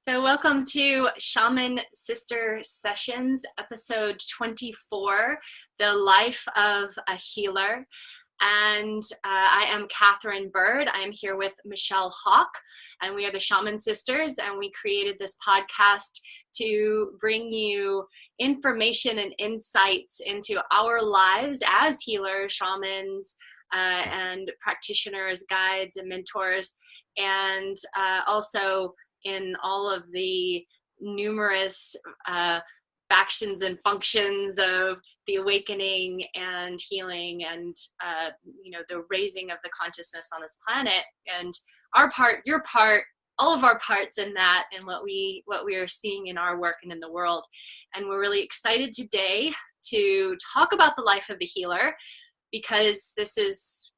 So welcome to Shaman Sister Sessions, episode 24, The Life of a Healer. And I am Katherine Bird. I am here with Michelle Hawk, and we are the Shaman Sisters, and we created this podcast to bring you information and insights into our lives as healers, shamans, and practitioners, guides, and mentors, and also in all of the numerous factions and functions of the awakening and healing and the raising of the consciousness on this planet, and our part, your part, all of our parts in that, and what we are seeing in our work and in the world. And we're really excited today to talk about the life of the healer, because this is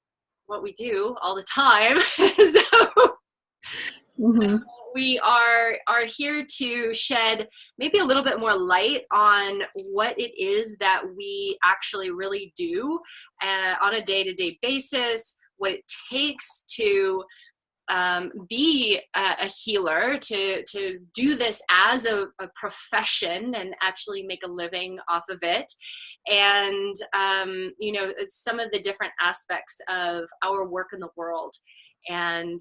what we do all the time. So we are here to shed maybe a little bit more light on what it is that we actually really do on a day-to-day basis, what it takes to be a healer, to do this as a profession and actually make a living off of it. And, some of the different aspects of our work in the world, and,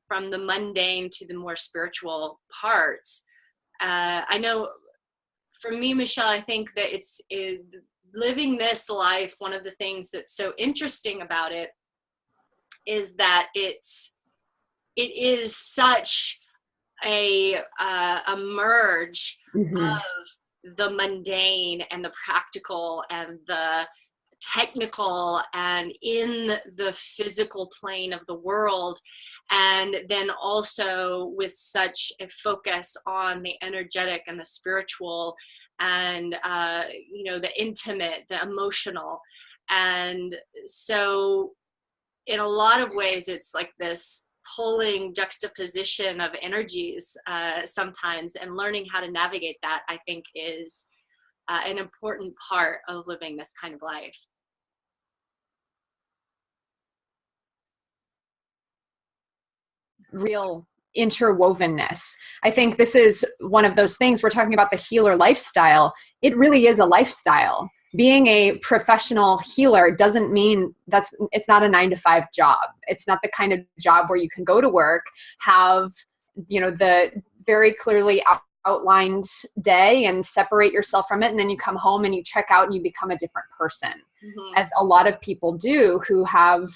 from the mundane to the more spiritual parts. I know for me, Michelle, I think that it's living this life. One of the things that's so interesting about it is that it is such a merge of the mundane and the practical and the technical and in the physical plane of the world, and then also with such a focus on the energetic and the spiritual and the intimate, the emotional. And so in a lot of ways it's like this pulling juxtaposition of energies sometimes, and learning how to navigate that, I think, is an important part of living this kind of life. Real interwovenness. I think this is one of those things, we're talking about the healer lifestyle. It really is a lifestyle. Being a professional healer doesn't mean it's not a 9-to-5 job. It's not the kind of job where you can go to work, have, the very clearly outlined day and separate yourself from it, and then you come home and you check out and you become a different person, as a lot of people do who have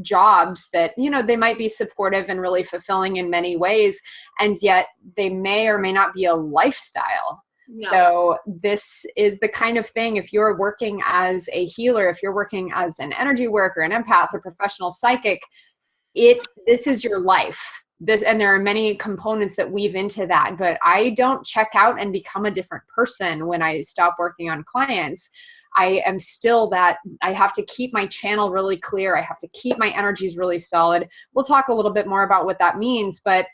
jobs that, they might be supportive and really fulfilling in many ways, and yet they may or may not be a lifestyle. No. So this is the kind of thing, if you're working as a healer, if you're working as an energy worker, an empath, a professional psychic, this is your life. And there are many components that weave into that, but I don't check out and become a different person when I stop working on clients. I am still that. I have to keep my channel really clear. I have to keep my energies really solid. We'll talk a little bit more about what that means, but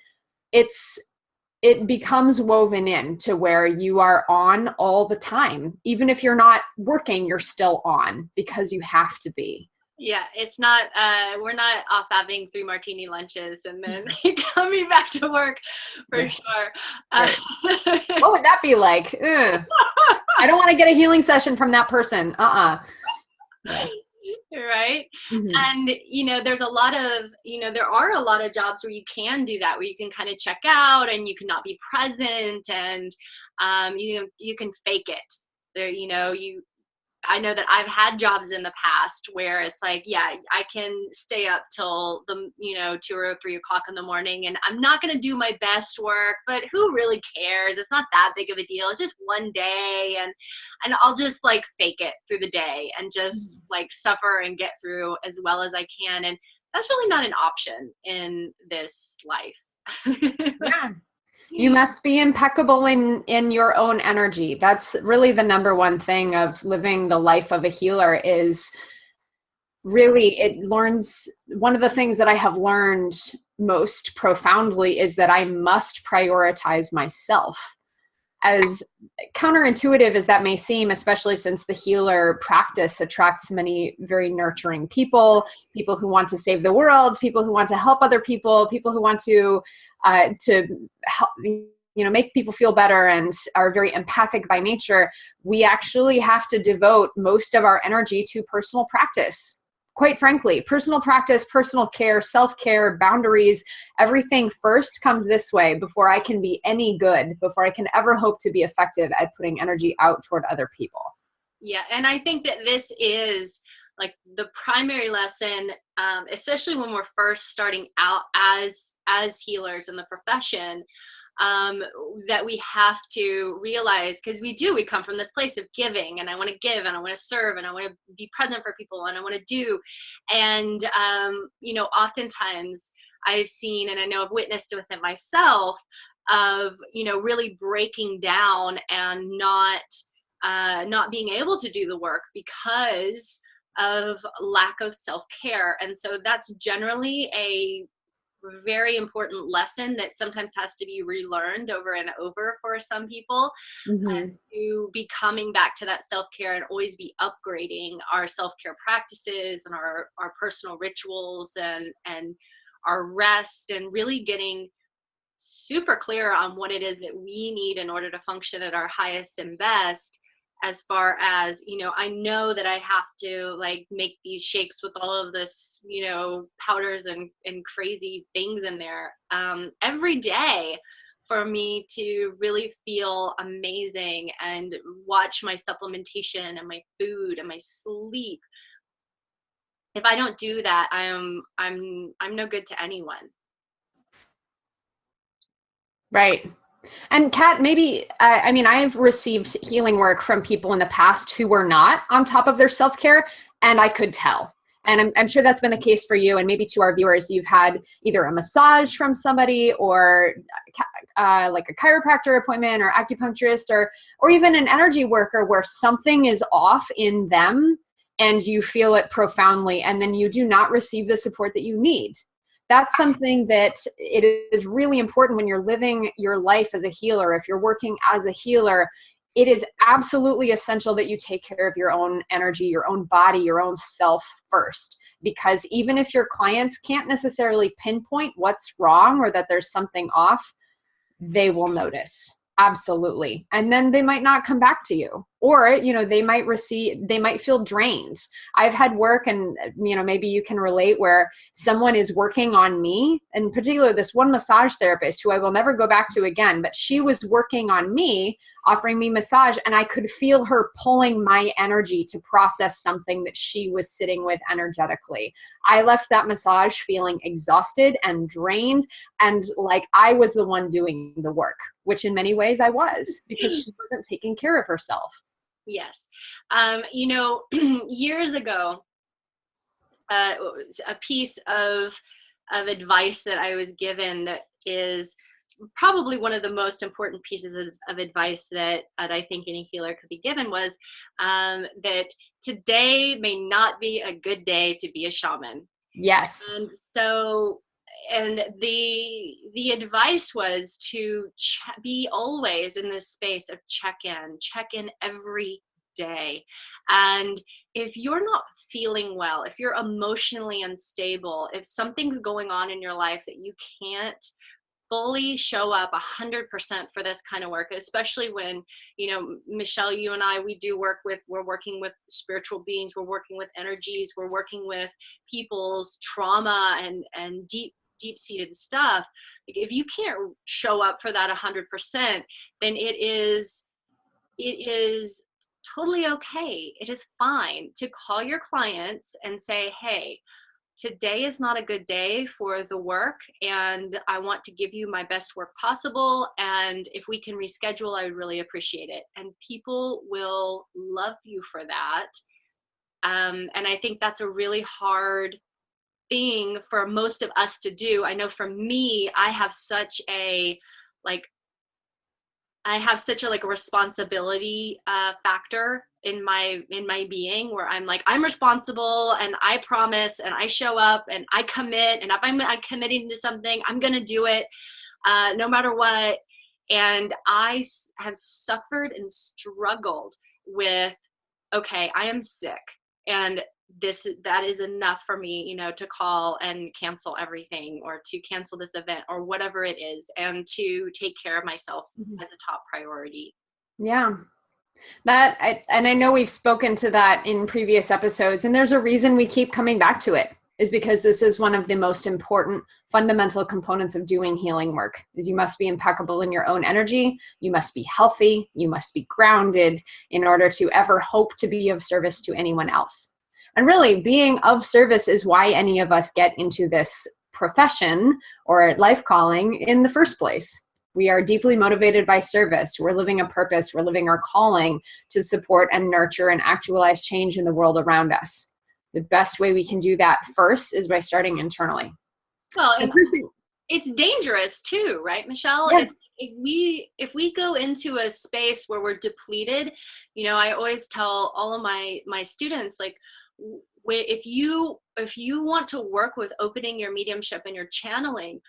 it becomes woven in to where you are on all the time. Even if you're not working, you're still on, because you have to be. Yeah, it's not, we're not off having 3 martini lunches and then coming back to work, for sure. Right. What would that be like? Ugh. I don't want to get a healing session from that person. Yeah. Right. And, there's a lot of, there are a lot of jobs where you can do that, where you can kind of check out and you cannot be present, and you can fake it there. I know that I've had jobs in the past where it's like, yeah, I can stay up till the 2 or 3 o'clock in the morning, and I'm not going to do my best work, but who really cares? It's not that big of a deal. It's just one day, and I'll just like fake it through the day and just like suffer and get through as well as I can. And that's really not an option in this life. Yeah. You must be impeccable in your own energy. That's really the number one thing of living the life of a healer, is really one of the things that I have learned most profoundly is that I must prioritize myself. as counterintuitive as that may seem, especially since the healer practice attracts many very nurturing people, people who want to save the world, people who want to help other people who want to help, make people feel better and are very empathic by nature, we actually have to devote most of our energy to personal practice. Quite frankly, personal practice, personal care, self-care, boundaries, everything first comes this way before I can be any good, before I can ever hope to be effective at putting energy out toward other people. Yeah, and I think that this is like the primary lesson, especially when we're first starting out as healers in the profession, that we have to realize, because we come from this place of giving, and I want to give, and I want to serve, and I want to be present for people, and I want to do. And, oftentimes I've seen, and I know I've witnessed with it myself, of, really breaking down and not being able to do the work because of lack of self-care. And so that's generally a very important lesson that sometimes has to be relearned over and over for some people, to be coming back to that self-care and always be upgrading our self-care practices and our personal rituals and our rest, and really getting super clear on what it is that we need in order to function at our highest and best. As far as, I know that I have to like make these shakes with all of this, powders and crazy things in there every day for me to really feel amazing and watch my supplementation and my food and my sleep. If I don't do that, I'm no good to anyone. Right. And Kat, maybe, I've received healing work from people in the past who were not on top of their self-care, and I could tell. And I'm sure that's been the case for you, and maybe to our viewers. You've had either a massage from somebody, or like a chiropractor appointment, or acupuncturist, or even an energy worker where something is off in them and you feel it profoundly, and then you do not receive the support that you need. That's something that it is really important when you're living your life as a healer. If you're working as a healer, it is absolutely essential that you take care of your own energy, your own body, your own self first. Because even if your clients can't necessarily pinpoint what's wrong or that there's something off, they will notice. Absolutely. And then they might not come back to you, or, they might feel drained. I've had work, and, maybe you can relate, where someone is working on me, in particular, this one massage therapist who I will never go back to again, but she was working on me, offering me massage, and I could feel her pulling my energy to process something that she was sitting with energetically. I left that massage feeling exhausted and drained, and like I was the one doing the work, which in many ways I was, because she wasn't taking care of herself. Yes. Years ago, a piece of advice that I was given that is probably one of the most important pieces of advice that I think any healer could be given was that today may not be a good day to be a shaman. Yes. And so, and the advice was to be always in this space of check in every day. And if you're not feeling well, if you're emotionally unstable, if something's going on in your life that you can't fully show up 100% for this kind of work, especially when, Michelle, you and I, we're working with spiritual beings, we're working with energies, we're working with people's trauma and deep-seated stuff. Like, if you can't show up for that 100%, then it is totally okay. It is fine to call your clients and say, hey, today is not a good day for the work, and I want to give you my best work possible. And if we can reschedule, I would really appreciate it. And people will love you for that. And I think that's a really hard thing for most of us to do. I know for me, I have such a responsibility factor in my being, where I'm like, I'm responsible, and I promise, and I show up, and I commit, and if I'm committing to something, I'm gonna do it no matter what. And have suffered and struggled with, okay, I am sick, and that is enough for me, you know, to call and cancel everything, or to cancel this event, or whatever it is, and to take care of myself as a top priority. Yeah. And I know we've spoken to that in previous episodes, and there's a reason we keep coming back to it, is because this is one of the most important fundamental components of doing healing work. Is you must be impeccable in your own energy, you must be healthy, you must be grounded in order to ever hope to be of service to anyone else. And really, being of service is why any of us get into this profession or life calling in the first place. We are deeply motivated by service. We're living a purpose. We're living our calling to support and nurture and actualize change in the world around us. The best way we can do that first is by starting internally. Well, and it's dangerous too, right, Michelle? Yeah. If we go into a space where we're depleted, you know, I always tell all of my students, like, if you want to work with opening your mediumship and your channeling,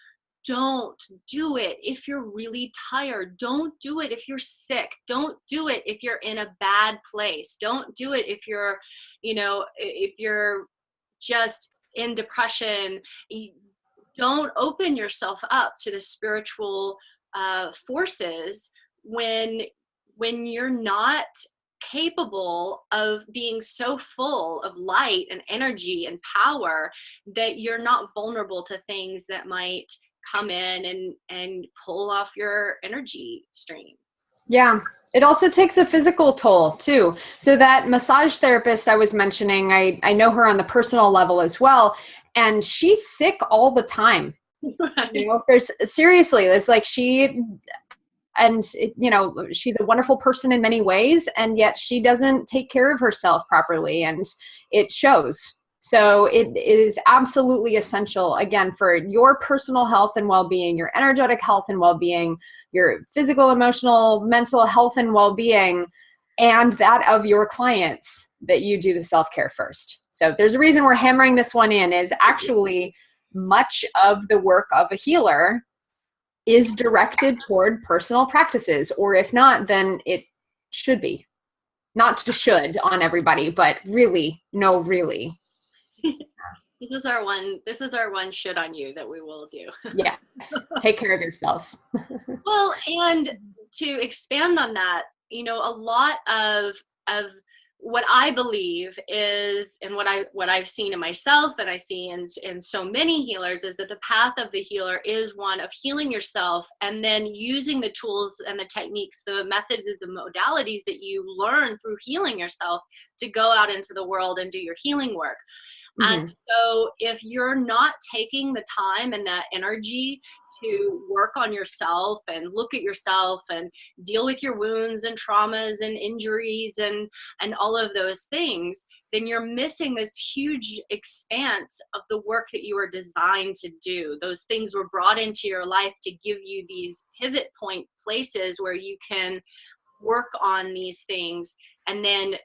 don't do it if you're really tired. Don't do it if you're sick. Don't do it if you're in a bad place. Don't do it if you're, you know, if you're just in depression. Don't open yourself up to the spiritual forces when you're not capable of being so full of light and energy and power that you're not vulnerable to things that might come in and pull off your energy stream. Yeah. It also takes a physical toll too. So that massage therapist I was mentioning, I know her on the personal level as well, and she's sick all the time. Right. You know, seriously, it's like she's a wonderful person in many ways, and yet she doesn't take care of herself properly, and it shows. So it is absolutely essential, again, for your personal health and well-being, your energetic health and well-being, your physical, emotional, mental health and well-being, and that of your clients, that you do the self-care first. So there's a reason we're hammering this one in, is actually much of the work of a healer is directed toward personal practices, or if not, then it should be. Not to should on everybody, but really, no, really. This is our one should on you that we will do. Yes. Take care of yourself. Well, and to expand on that, you know, a lot of what I believe is, and what I've seen in myself, and I see in so many healers, is that the path of the healer is one of healing yourself, and then using the tools and the techniques, the methods and modalities that you learn through healing yourself to go out into the world and do your healing work. And so if you're not taking the time and that energy to work on yourself and look at yourself and deal with your wounds and traumas and injuries and all of those things, then you're missing this huge expanse of the work that you were designed to do. Those things were brought into your life to give you these pivot point places where you can work on these things and then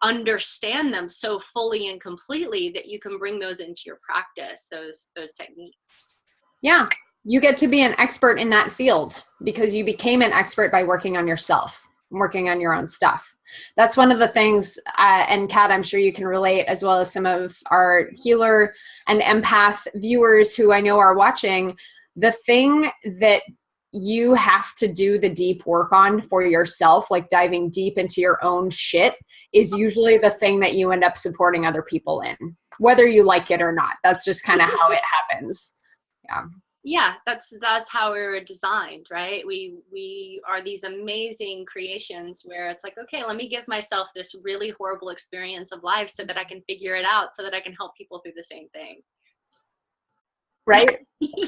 understand them so fully and completely that you can bring those into your practice, those techniques. Yeah, you get to be an expert in that field because you became an expert by working on yourself, working on your own stuff. That's one of the things, and Kat, I'm sure you can relate, as well as some of our healer and empath viewers who I know are watching. The thing that you have to do the deep work on for yourself, like diving deep into your own shit, is usually the thing that you end up supporting other people in, whether you like it or not. That's just kind of how it happens. Yeah, that's how we were designed, right? We are these amazing creations where it's like, okay, let me give myself this really horrible experience of life so that I can figure it out, so that I can help people through the same thing. Right?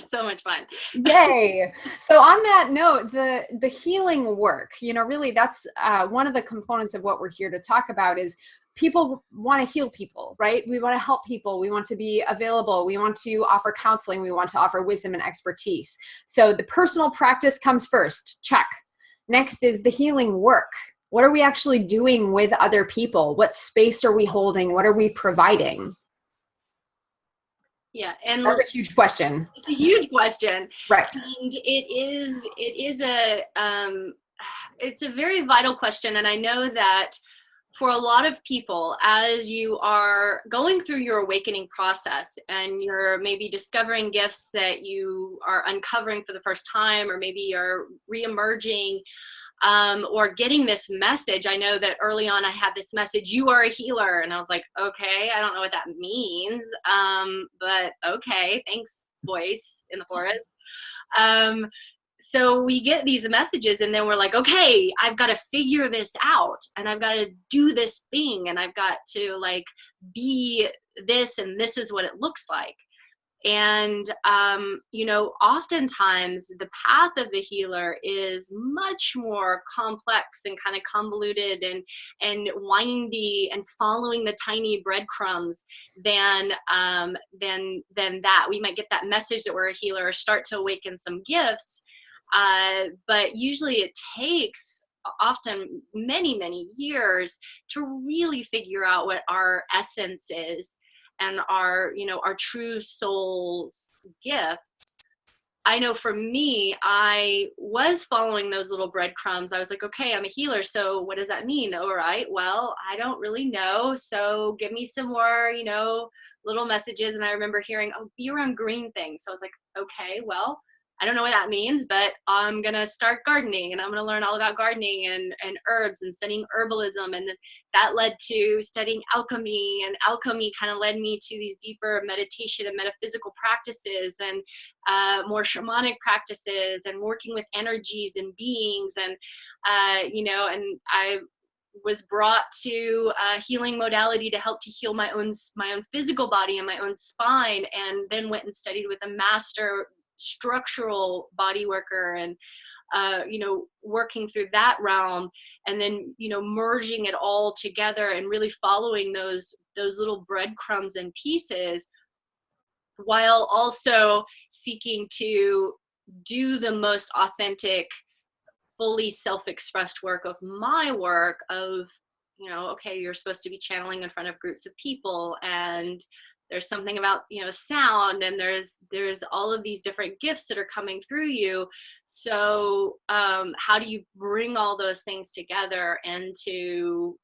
So much fun. Yay. So on that note, the healing work, you know, really that's one of the components of what we're here to talk about. Is people want to heal people, right? We want to help people. We want to be available. We want to offer counseling. We want to offer wisdom and expertise. So the personal practice comes first. Check. Next is the healing work. What are we actually doing with other people? What space are we holding? What are we providing? Yeah. And That's a huge question. it's a huge question. Right. And it's a very vital question. And I know that for a lot of people, as you are going through your awakening process and you're maybe discovering gifts that you are uncovering for the first time, or maybe you're re-emerging, or getting this message. I know that early on I had this message, you are a healer. And I was like, okay, I don't know what that means. But okay, thanks, voice in the forest. So we get these messages and then we're like, okay, I've got to figure this out and I've got to do this thing and I've got to like be this and this is what it looks like. And, oftentimes the path of the healer is much more complex and kind of convoluted and windy and following the tiny breadcrumbs than that. We might get that message that we're a healer or start to awaken some gifts. But usually it takes often many, many years to really figure out what our essence is and our true soul's gifts. I know for me, I was following those little breadcrumbs. I was like, okay, I'm a healer. So what does that mean? All right, well, I don't really know. So give me some more, little messages. And I remember hearing, oh, be around green things. So I was like, okay, well, I don't know what that means, but I'm going to start gardening and I'm going to learn all about gardening and herbs and studying herbalism. And that led to studying alchemy, and alchemy kind of led me to these deeper meditation and metaphysical practices and more shamanic practices and working with energies and beings. And, and I was brought to a healing modality to help to heal my own physical body and my own spine, and then went and studied with a master structural body worker and working through that realm, and then merging it all together and really following those little breadcrumbs and pieces, while also seeking to do the most authentic, fully self-expressed work of my work of okay, you're supposed to be channeling in front of groups of people, and there's something about sound, and there's all of these different gifts that are coming through you. So how do you bring all those things together into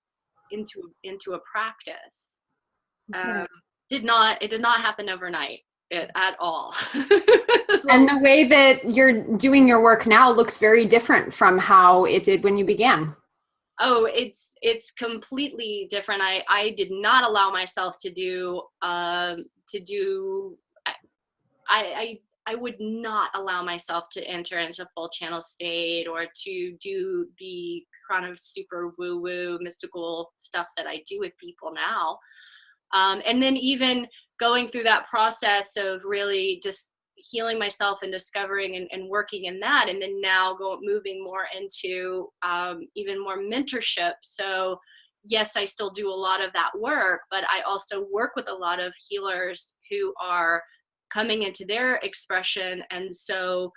a practice? It did not happen overnight at all. So, and the way that you're doing your work now looks very different from how it did when you began. Oh, it's completely different. I did not allow myself to do I would not allow myself to enter into full channel state or to do the kind of super woo-woo mystical stuff that I do with people now. And then even going through that process of really just healing myself and discovering and working in that, and then now moving more into even more mentorship. So yes, I still do a lot of that work, but I also work with a lot of healers who are coming into their expression, and so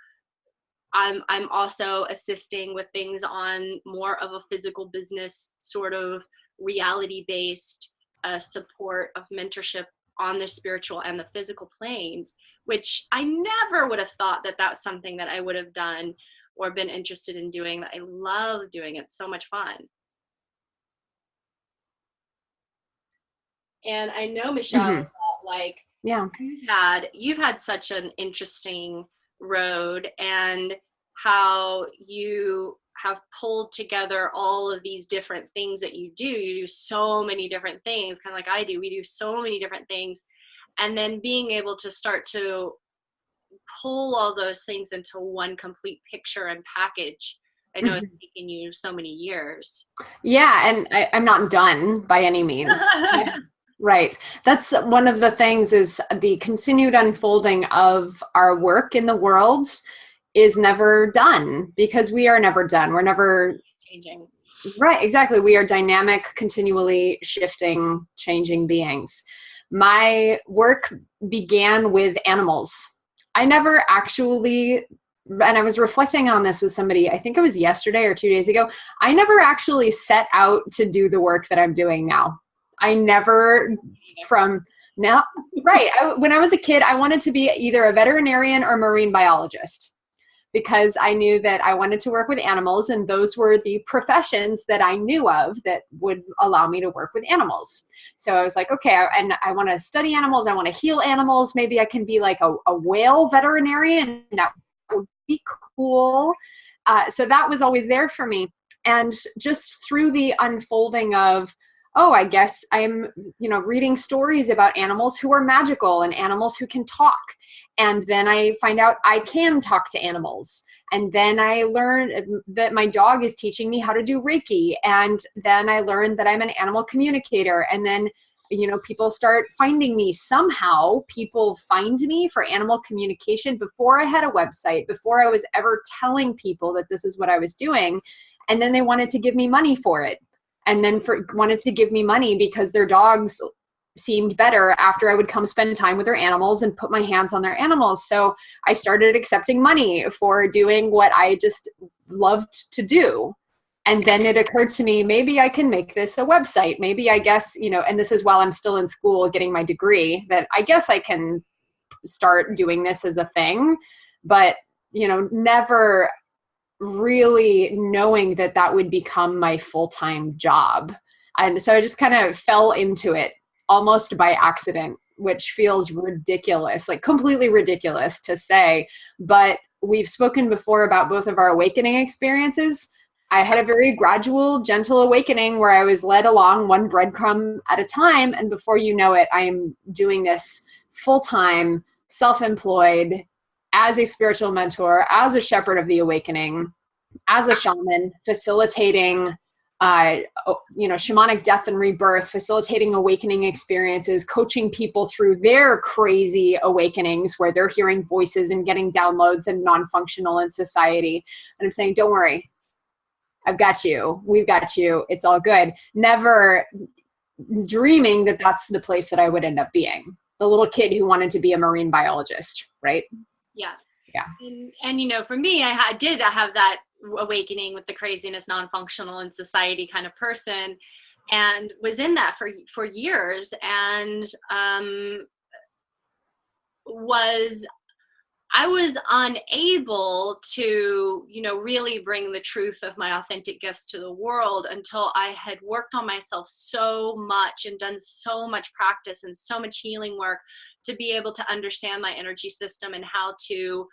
I'm also assisting with things on more of a physical business sort of reality based support of mentorship on the spiritual and the physical planes, which I never would have thought that that's something that I would have done or been interested in doing. But I love doing it. It's so much fun. And I know, Michelle, Mm-hmm. that like Yeah, you've had such an interesting road, and how you have pulled together all of these different things that you do. You do so many different things, kind of like I do. We do so many different things. And then being able to start to pull all those things into one complete picture and package. I know it's taken you so many years. Yeah, and I'm not done by any means. Right. That's one of the things, is the continued unfolding of our work in the world is never done, because we are never done. We're never changing. Right, exactly. We are dynamic, continually shifting, changing beings. My work began with animals. I never actually, and I was reflecting on this with somebody, I think it was yesterday or 2 days ago, I never actually set out to do the work that I'm doing now. I never, from No, right. When I was a kid, I wanted to be either a veterinarian or marine biologist because I knew that I wanted to work with animals, and those were the professions that I knew of that would allow me to work with animals. So I was like, okay, and I want to study animals. I want to heal animals. Maybe I can be like a whale veterinarian. That would be cool. So that was always there for me. And just through the unfolding of, oh, I guess I'm, reading stories about animals who are magical and animals who can talk. And then I find out I can talk to animals. And then I learned that my dog is teaching me how to do Reiki. And then I learned that I'm an animal communicator. And then, people start finding me somehow. People find me for animal communication before I had a website, before I was ever telling people that this is what I was doing. And then they wanted to give me money for it. And then wanted to give me money because their dogs seemed better after I would come spend time with their animals and put my hands on their animals. So I started accepting money for doing what I just loved to do. And then it occurred to me, maybe I can make this a website. Maybe I guess, and this is while I'm still in school getting my degree, that I guess I can start doing this as a thing. But, never really knowing that that would become my full-time job. And so I just kind of fell into it almost by accident, which feels ridiculous, like completely ridiculous to say. But we've spoken before about both of our awakening experiences. I had a very gradual, gentle awakening where I was led along one breadcrumb at a time. And before you know it, I am doing this full-time, self-employed, as a spiritual mentor, as a shepherd of the awakening, as a shaman, facilitating shamanic death and rebirth, facilitating awakening experiences, coaching people through their crazy awakenings where they're hearing voices and getting downloads and non-functional in society. And I'm saying, don't worry, I've got you. We've got you. It's all good. Never dreaming that that's the place that I would end up being. The little kid who wanted to be a marine biologist, right? Yeah. Yeah. And for me, I did have that awakening with the craziness, non-functional in society kind of person, and was in that for years, and I was unable to, really bring the truth of my authentic gifts to the world until I had worked on myself so much and done so much practice and so much healing work to be able to understand my energy system and how to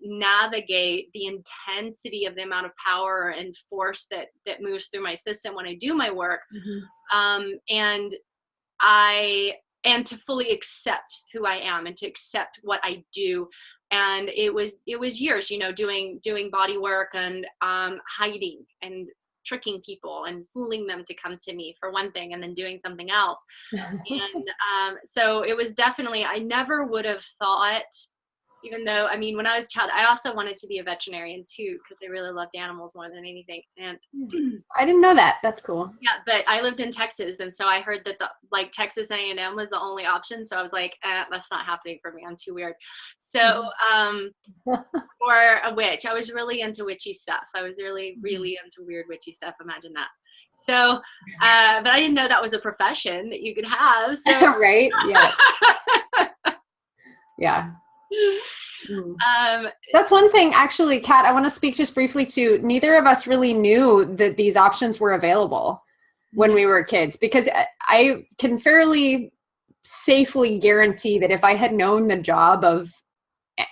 navigate the intensity of the amount of power and force that moves through my system when I do my work. Mm-hmm. And to fully accept who I am and to accept what I do. And it was years, doing body work and hiding and tricking people and fooling them to come to me for one thing and then doing something else. And so it was definitely, I never would have thought, even though, when I was a child, I also wanted to be a veterinarian too, because I really loved animals more than anything. And I didn't know that. That's cool. Yeah, but I lived in Texas, and so I heard that Texas A&M was the only option. So I was like, that's not happening for me. I'm too weird. So or a witch. I was really into witchy stuff. I was really, really into weird witchy stuff. Imagine that. So, but I didn't know that was a profession that you could have. So right? Yeah. Yeah. That's one thing, actually, Kat, I want to speak just briefly to. Neither of us really knew that these options were available when we were kids, because I can fairly safely guarantee that if I had known the job of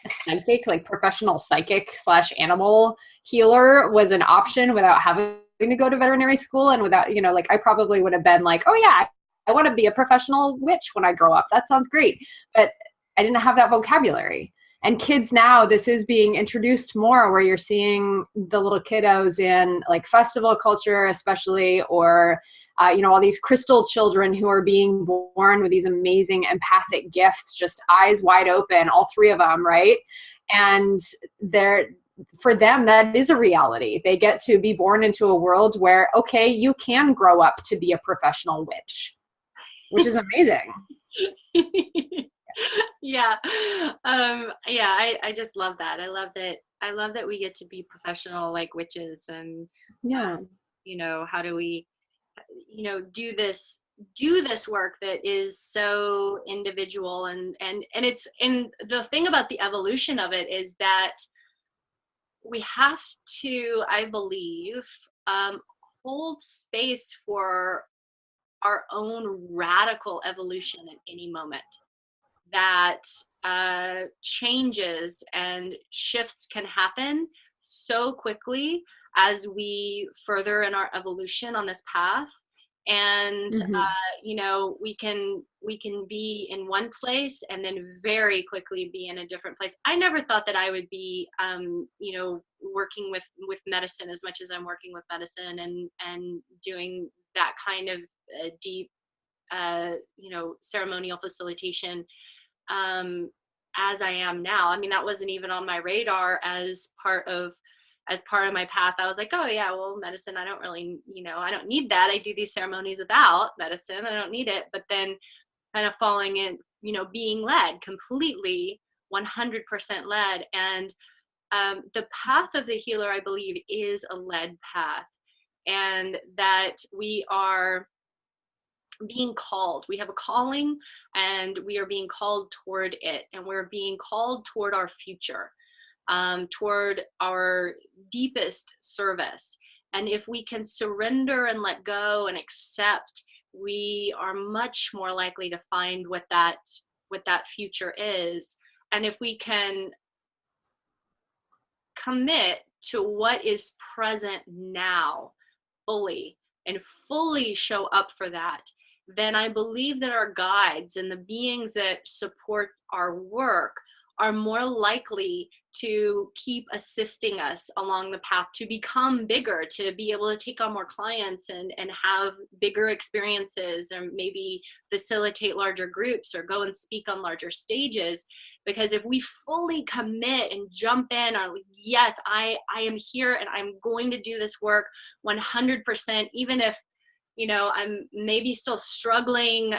psychic, like professional psychic / animal healer was an option without having to go to veterinary school and without, I probably would have been like, oh yeah, I want to be a professional witch when I grow up. That sounds great. But I didn't have that vocabulary. And kids now, this is being introduced more, where you're seeing the little kiddos in like festival culture, especially, or, all these crystal children who are being born with these amazing empathic gifts, just eyes wide open, all three of them, right? And for them, that is a reality. They get to be born into a world where, okay, you can grow up to be a professional witch, which is amazing. Yeah. I just love that. I love that we get to be professional like witches, and how do we do this do this work that is so individual, and the thing about the evolution of it is that we have to, I believe, hold space for our own radical evolution at any moment. That changes and shifts can happen so quickly as we further in our evolution on this path. And Mm-hmm. we can be in one place and then very quickly be in a different place. I never thought that I would be working with medicine as much as I'm working with medicine, and doing that kind of deep ceremonial facilitation as I am now. I mean, that wasn't even on my radar as part of my path. I was like, oh yeah, well, medicine, I don't really, I don't need that. I do these ceremonies without medicine. I don't need it. But then kind of falling in, being led completely 100% led. And the path of the healer, I believe, is a led path, and that we are being called. We have a calling, and we are being called toward it, and we're being called toward our future, toward our deepest service. And if we can surrender and let go and accept, we are much more likely to find what that future is. And if we can commit to what is present now fully, and fully show up for that, then I believe that our guides and the beings that support our work are more likely to keep assisting us along the path to become bigger, to be able to take on more clients and have bigger experiences, or maybe facilitate larger groups or go and speak on larger stages. Because if we fully commit and jump in on, yes, I am here and I'm going to do this work 100%, even if I'm maybe still struggling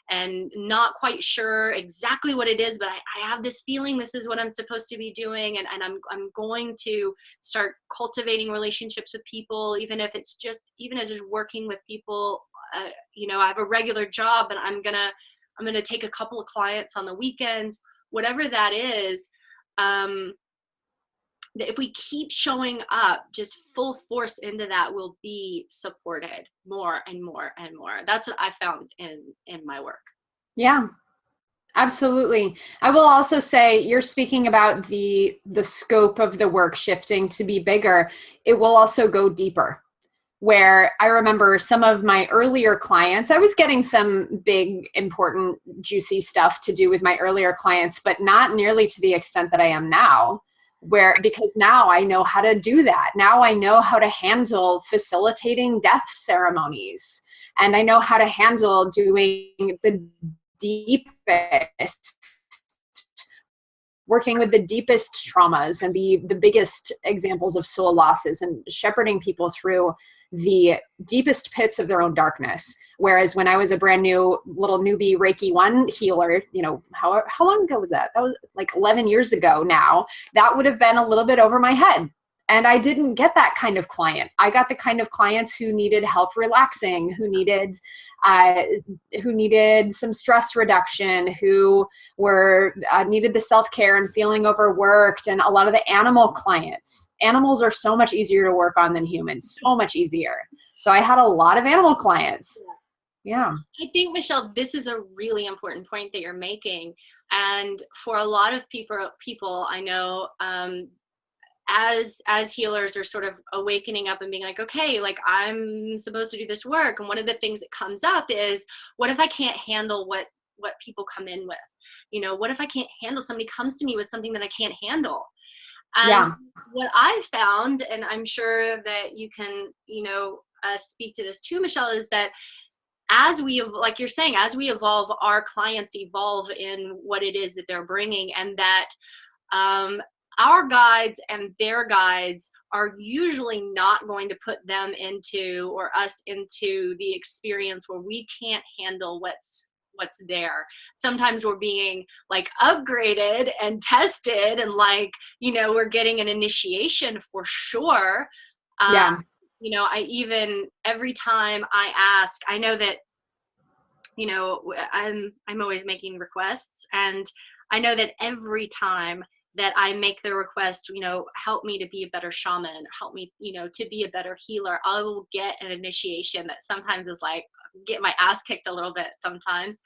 and not quite sure exactly what it is, but I have this feeling this is what I'm supposed to be doing, and I'm going to start cultivating relationships with people, even as just working with people. I have a regular job, and I'm gonna take a couple of clients on the weekends, whatever that is. If we keep showing up just full force into that, we'll be supported more and more and more. That's what I found in my work. Yeah, absolutely. I will also say, you're speaking about the scope of the work shifting to be bigger. It will also go deeper. Where I remember some of my earlier clients, I was getting some big, important, juicy stuff to do with my earlier clients, but not nearly to the extent that I am now. Because now I know how to do that. Now I know how to handle facilitating death ceremonies, and I know how to handle doing the deepest, working with the deepest traumas and the biggest examples of soul losses, and shepherding people through the deepest pits of their own darkness. Whereas when I was a brand new little newbie Reiki 1 healer, how long ago was that? That was like 11 years ago now. That would have been a little bit over my head. And I didn't get that kind of client. I got the kind of clients who needed help relaxing, who needed some stress reduction, who needed the self-care and feeling overworked, and a lot of the animal clients. Animals are so much easier to work on than humans, so much easier. So I had a lot of animal clients. Yeah. I think, Michelle, this is a really important point that you're making. And for a lot of people I know, as healers are sort of awakening up and being like, okay, like I'm supposed to do this work. And one of the things that comes up is, what if I can't handle what people come in with? What if I can't handle, somebody comes to me with something that I can't handle? And what I found, and I'm sure that you can, speak to this too, Michelle, is that as we, like you're saying, as we evolve, our clients evolve in what it is that they're bringing, and that our guides and their guides are usually not going to put them into, or us into, the experience where we can't handle what's there. Sometimes we're being like upgraded and tested, and like, we're getting an initiation for sure. I even, every time I ask, I know that I'm always making requests, and I know that every time that I make the request, help me to be a better shaman, help me, to be a better healer, I will get an initiation that sometimes is like get my ass kicked a little bit sometimes,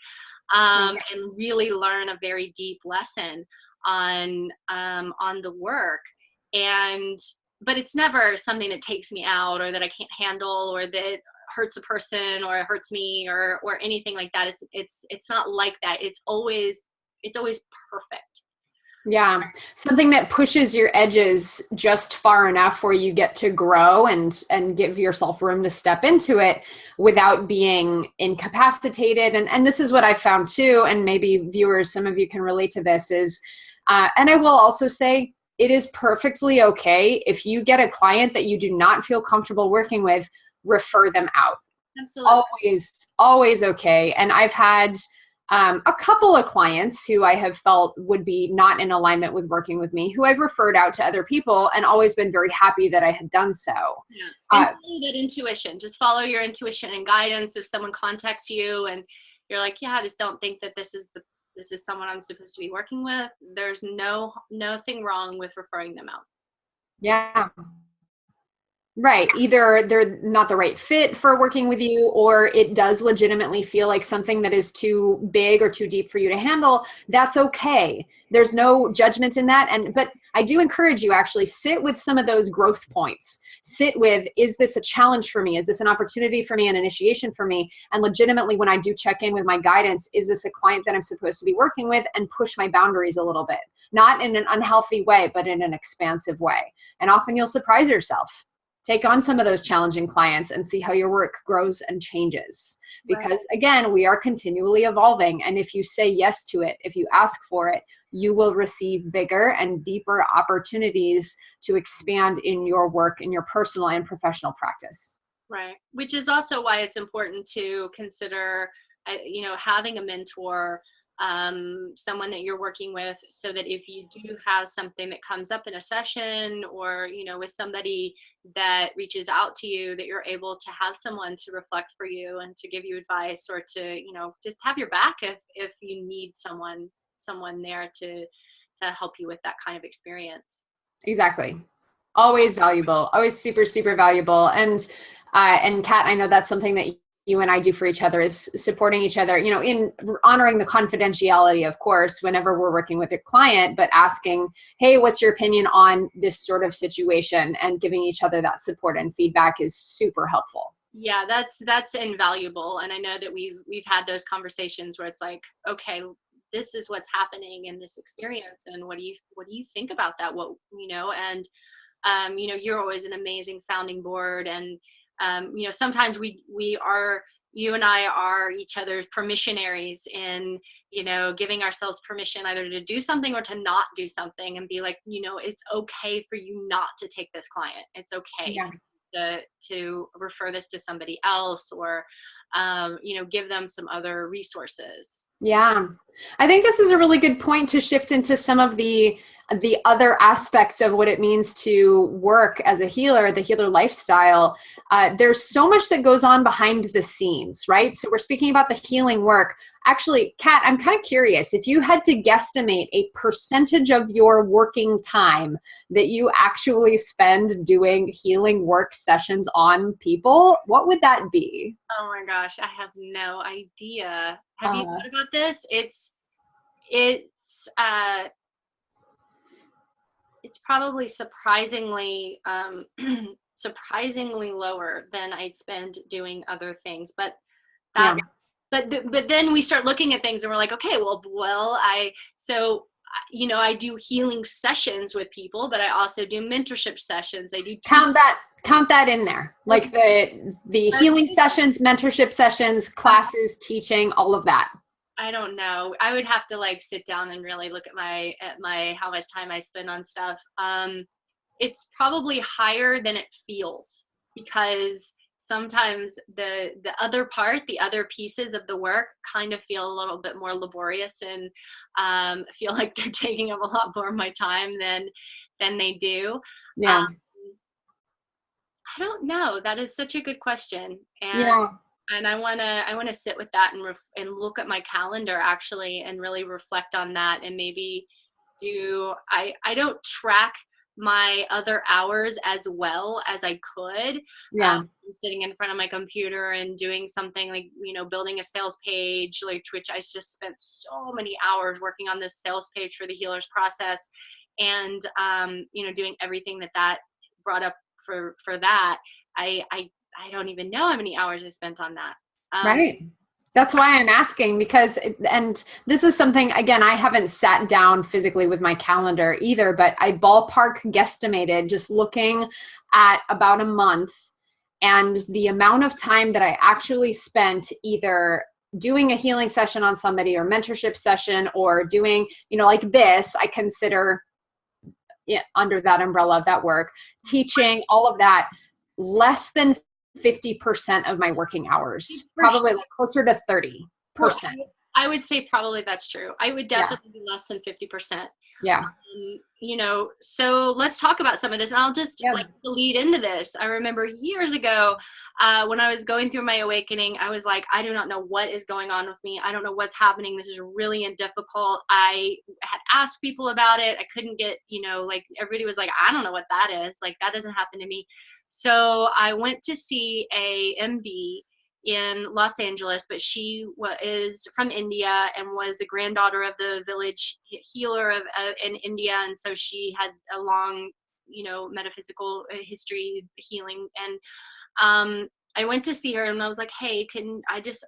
and really learn a very deep lesson on the work. And but it's never something that takes me out or that I can't handle or that hurts a person or hurts me or anything like that. It's not like that. It's always perfect. Yeah, something that pushes your edges just far enough where you get to grow and give yourself room to step into it without being incapacitated. And this is what I found too, and maybe viewers, some of you can relate to this, is, and I will also say, it is perfectly okay if you get a client that you do not feel comfortable working with, refer them out. Absolutely. Always okay. And I've had a couple of clients who I have felt would be not in alignment with working with me, who I've referred out to other people and always been very happy that I had done so. Yeah. And follow that intuition. Just follow your intuition and guidance. If someone contacts you and you're like, yeah, I just don't think that this is someone I'm supposed to be working with, there's nothing wrong with referring them out. Yeah. Right. Either they're not the right fit for working with you, or it does legitimately feel like something that is too big or too deep for you to handle. That's okay. There's no judgment in that. But I do encourage you, actually sit with some of those growth points. Sit with, is this a challenge for me? Is this an opportunity for me, an initiation for me? And legitimately, when I do check in with my guidance, is this a client that I'm supposed to be working with, and push my boundaries a little bit, not in an unhealthy way, but in an expansive way. And often you'll surprise yourself. Take on some of those challenging clients and see how your work grows and changes. Because again, we are continually evolving. And if you say yes to it, if you ask for it, you will receive bigger and deeper opportunities to expand in your work, in your personal and professional practice. Right. Which is also why it's important to consider, having a mentor, someone that you're working with, so that if you do have something that comes up in a session or, with somebody that reaches out to you, that you're able to have someone to reflect for you and to give you advice, or to, just have your back if you need someone there to help you with that kind of experience. Exactly. Always valuable, always super, super valuable. And Kat, I know that's something that you and I do for each other, is supporting each other, in honoring the confidentiality, of course, whenever we're working with a client, but asking, hey, what's your opinion on this sort of situation? And giving each other that support and feedback is super helpful. Yeah, that's invaluable. And I know that we've had those conversations where it's like, okay, this is what's happening in this experience, and what do you think about that? And you're always an amazing sounding board. And sometimes you and I are each other's permissionaries in, giving ourselves permission either to do something or to not do something, and be like, it's okay for you not to take this client. It's okay to refer this to somebody else, or, give them some other resources. Yeah, I think this is a really good point to shift into some of the other aspects of what it means to work as a healer, the healer lifestyle. There's so much that goes on behind the scenes, right? So we're speaking about the healing work. Actually, Kat, I'm kind of curious, if you had to guesstimate a percentage of your working time that you actually spend doing healing work sessions on people, what would that be? Oh my gosh, I have no idea. Have you thought about this? It's probably surprisingly surprisingly lower than I'd spend doing other things. But that but then we start looking at things and we're like, okay, I do healing sessions with people, but I also do mentorship sessions. I do count that in there, like the healing sessions, mentorship sessions, classes, teaching, all of that. I don't know. I would have to sit down and really look at my how much time I spend on stuff. It's probably higher than it feels, because sometimes the other pieces of the work kind of feel a little bit more laborious, and feel like they're taking up a lot more of my time than they do. Yeah. I don't know. That is such a good question. And yeah. And I want to sit with that and look at my calendar actually and really reflect on that, and maybe I don't track my other hours as well as I could. Yeah. Sitting in front of my computer and doing something like, building a sales page, like which I just spent so many hours working on this sales page for the healers process, and doing everything that brought up for that. I don't even know how many hours I spent on that. Right. That's why I'm asking, because, and this is something, again, I haven't sat down physically with my calendar either, but I ballpark guesstimated just looking at about a month, and the amount of time that I actually spent either doing a healing session on somebody or mentorship session or doing, like this, I consider under that umbrella of that work, teaching, all of that, less than 50% of my working hours, probably like closer to 30%. Well, I would say probably that's true. I would definitely be less than 50%. Yeah. So let's talk about some of this. And I'll just like lead into this. I remember years ago when I was going through my awakening, I was like, I do not know what is going on with me. I don't know what's happening. This is really difficult. I had asked people about it. I couldn't get, like everybody was like, I don't know what that is. Like that doesn't happen to me. So I went to see a MD in Los Angeles, but she is from India and was the granddaughter of the village healer in India, and so she had a long, metaphysical history healing. And I went to see her, and I was like, "Hey, can I just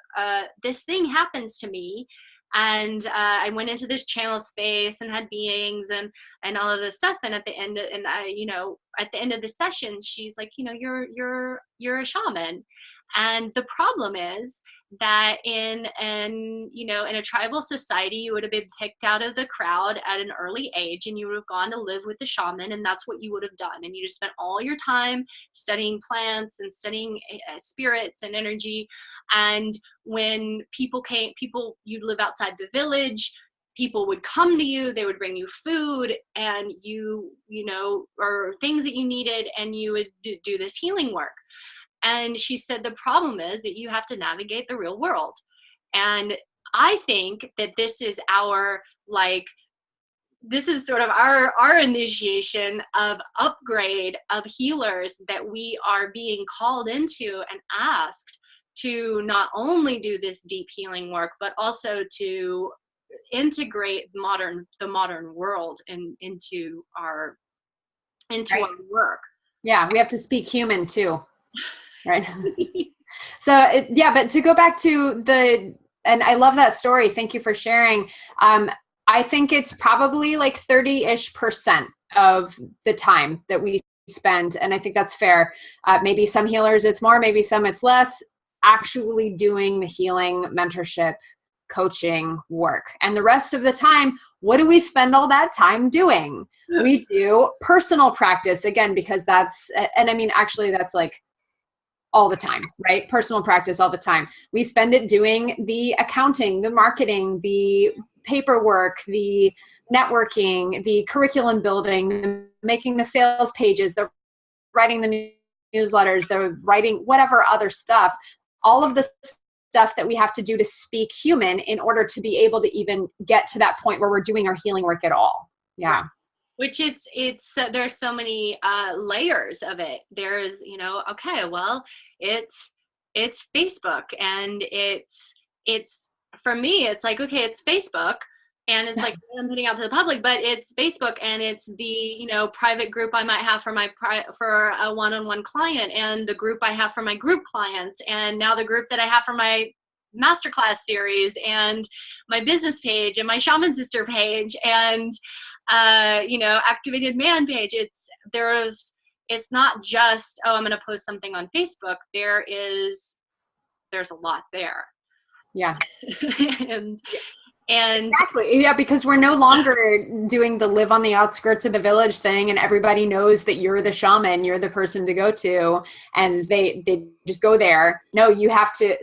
this thing happens to me?" And I went into this channel space and had beings and all of this stuff. And at the end, at the end of the session, she's like, you're a shaman. And the problem is that in a tribal society, you would have been picked out of the crowd at an early age, and you would have gone to live with the shaman, and that's what you would have done. And you just spent all your time studying plants and studying spirits and energy. And when you'd live outside the village, people would come to you, they would bring you food and or things that you needed, and you would do this healing work. And she said, the problem is that you have to navigate the real world. And I think that this is sort of our initiation of upgrade of healers, that we are being called into and asked to not only do this deep healing work, but also to integrate the modern world into our work. Yeah, we have to speak human too. Right. So but to go back to and I love that story. Thank you for sharing. I think it's probably like 30-ish% of the time that we spend. And I think that's fair. Maybe some healers it's more, maybe some it's less, actually doing the healing, mentorship, coaching work. And the rest of the time, what do we spend all that time doing? We do personal practice, again, because that's, and I mean, actually that's like all the time, right? Personal practice all the time. We spend it doing the accounting, the marketing, the paperwork, the networking, the curriculum building, making the sales pages, the writing the newsletters, the writing whatever other stuff, all of the stuff that we have to do to speak human in order to be able to even get to that point where we're doing our healing work at all. Yeah. Which it's there's so many layers of it. There's, okay, well, it's Facebook, and it's for me, it's like, okay, it's Facebook, and it's like I'm putting out to the public, but it's Facebook, and it's the private group I might have for a one-on-one client, and the group I have for my group clients, and now the group that I have for my masterclass series, and my business page, and my Shaman Sister page, and Activated Man page. It's not just, oh, I'm going to post something on Facebook. There's a lot there. Yeah. and exactly. Yeah, because we're no longer doing the live on the outskirts of the village thing, and everybody knows that you're the shaman, you're the person to go to, and they just go there. No, you have to,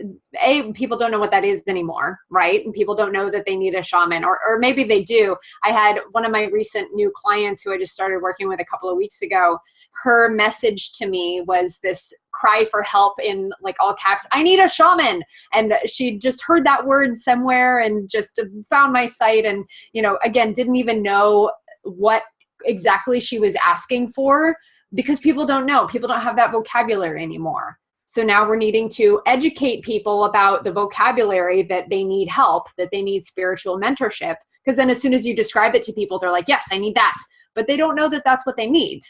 people don't know what that is anymore, right? And people don't know that they need a shaman, or maybe they do. I had one of my recent new clients who I just started working with a couple of weeks ago. Her message to me was this cry for help in like all caps, I need a shaman. And she just heard that word somewhere and just found my site. And, you know, again, didn't even know what exactly she was asking for, because people don't know. People don't have that vocabulary anymore. So now we're needing to educate people about the vocabulary that they need help, that they need spiritual mentorship. Because then as soon as you describe it to people, they're like, yes, I need that. But they don't know that that's what they need.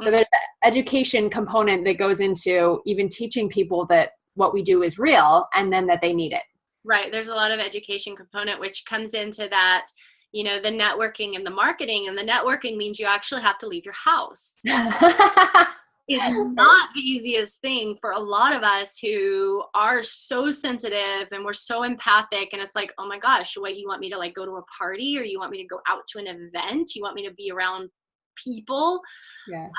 So there's that education component that goes into even teaching people that what we do is real, and then that they need it. Right. There's a lot of education component, which comes into that, you know, the networking and the marketing. And the networking means you actually have to leave your house. Is not the easiest thing for a lot of us who are so sensitive and we're so empathic. And it's like, oh my gosh, what, you want me to like go to a party, or you want me to go out to an event? You want me to be around people? Yeah.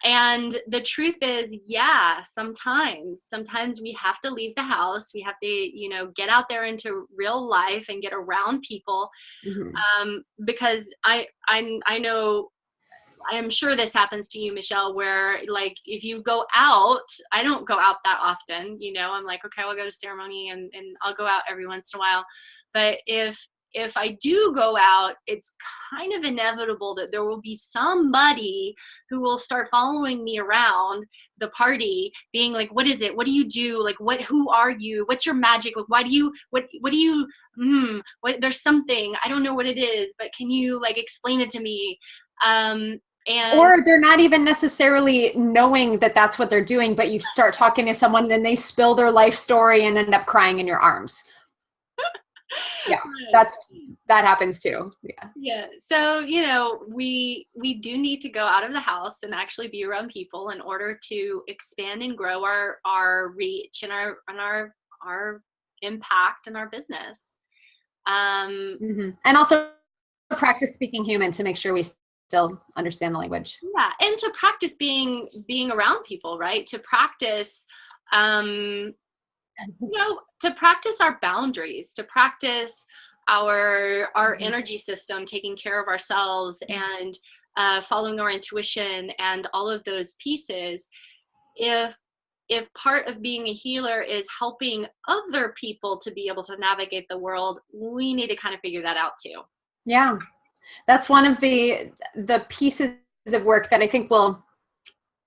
And the truth is, yeah, sometimes we have to leave the house. We have to, you know, get out there into real life and get around people. Because I know, I am sure this happens to you, Michelle, where like if you go out, I don't go out that often, you know, I'm like, okay, I'll go to ceremony and I'll go out every once in a while. But if I do go out, it's kind of inevitable that there will be somebody who will start following me around the party, being like, what is it? What do you do? Like, who are you? What's your magic? Like, what do you, there's something, I don't know what it is, but can you like explain it to me? Or they're not even necessarily knowing that that's what they're doing, but you start talking to someone and then they spill their life story and end up crying in your arms. Yeah, that happens too. Yeah. So, you know, we do need to go out of the house and actually be around people in order to expand and grow our reach and our impact in our business. And also practice speaking human to make sure we still understand the language. Yeah, and to practice being around people, right? To practice, you know, to practice our boundaries, to practice our energy system, taking care of ourselves, and following our intuition, and all of those pieces. If part of being a healer is helping other people to be able to navigate the world, we need to kind of figure that out too. Yeah. That's one of the pieces of work that I think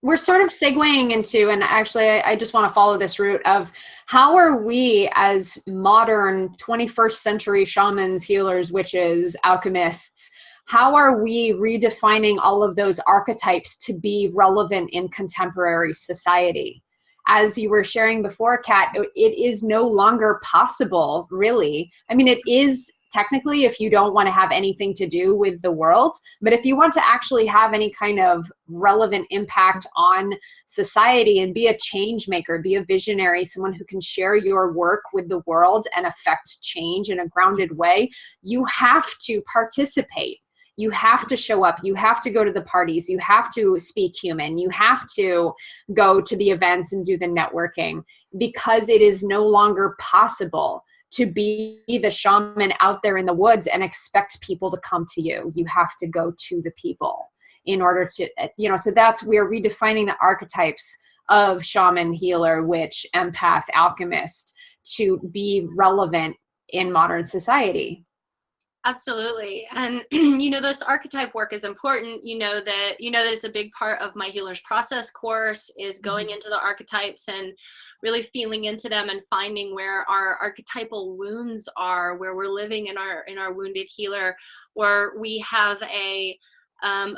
we're sort of segueing into, and actually I just want to follow this route of how are we as modern 21st century shamans, healers, witches, alchemists, how are we redefining all of those archetypes to be relevant in contemporary society? As you were sharing before, Kat, it is no longer possible, really. I mean, it is technically if you don't want to have anything to do with the world, but if you want to actually have any kind of relevant impact on society and be a change maker, be a visionary, someone who can share your work with the world and affect change in a grounded way, you have to participate. You have to show up. You have to go to the parties. You have to speak human. You have to go to the events and do the networking, because it is no longer possible to be the shaman out there in the woods and expect people to come to you. You have to go to the people in order to, you know, so we're redefining the archetypes of shaman, healer, witch, empath, alchemist to be relevant in modern society. Absolutely. And you know, this archetype work is important. You know that it's a big part of my Healer's Process course is going into the archetypes and really feeling into them and finding where our archetypal wounds are, where we're living in our wounded healer, or we have a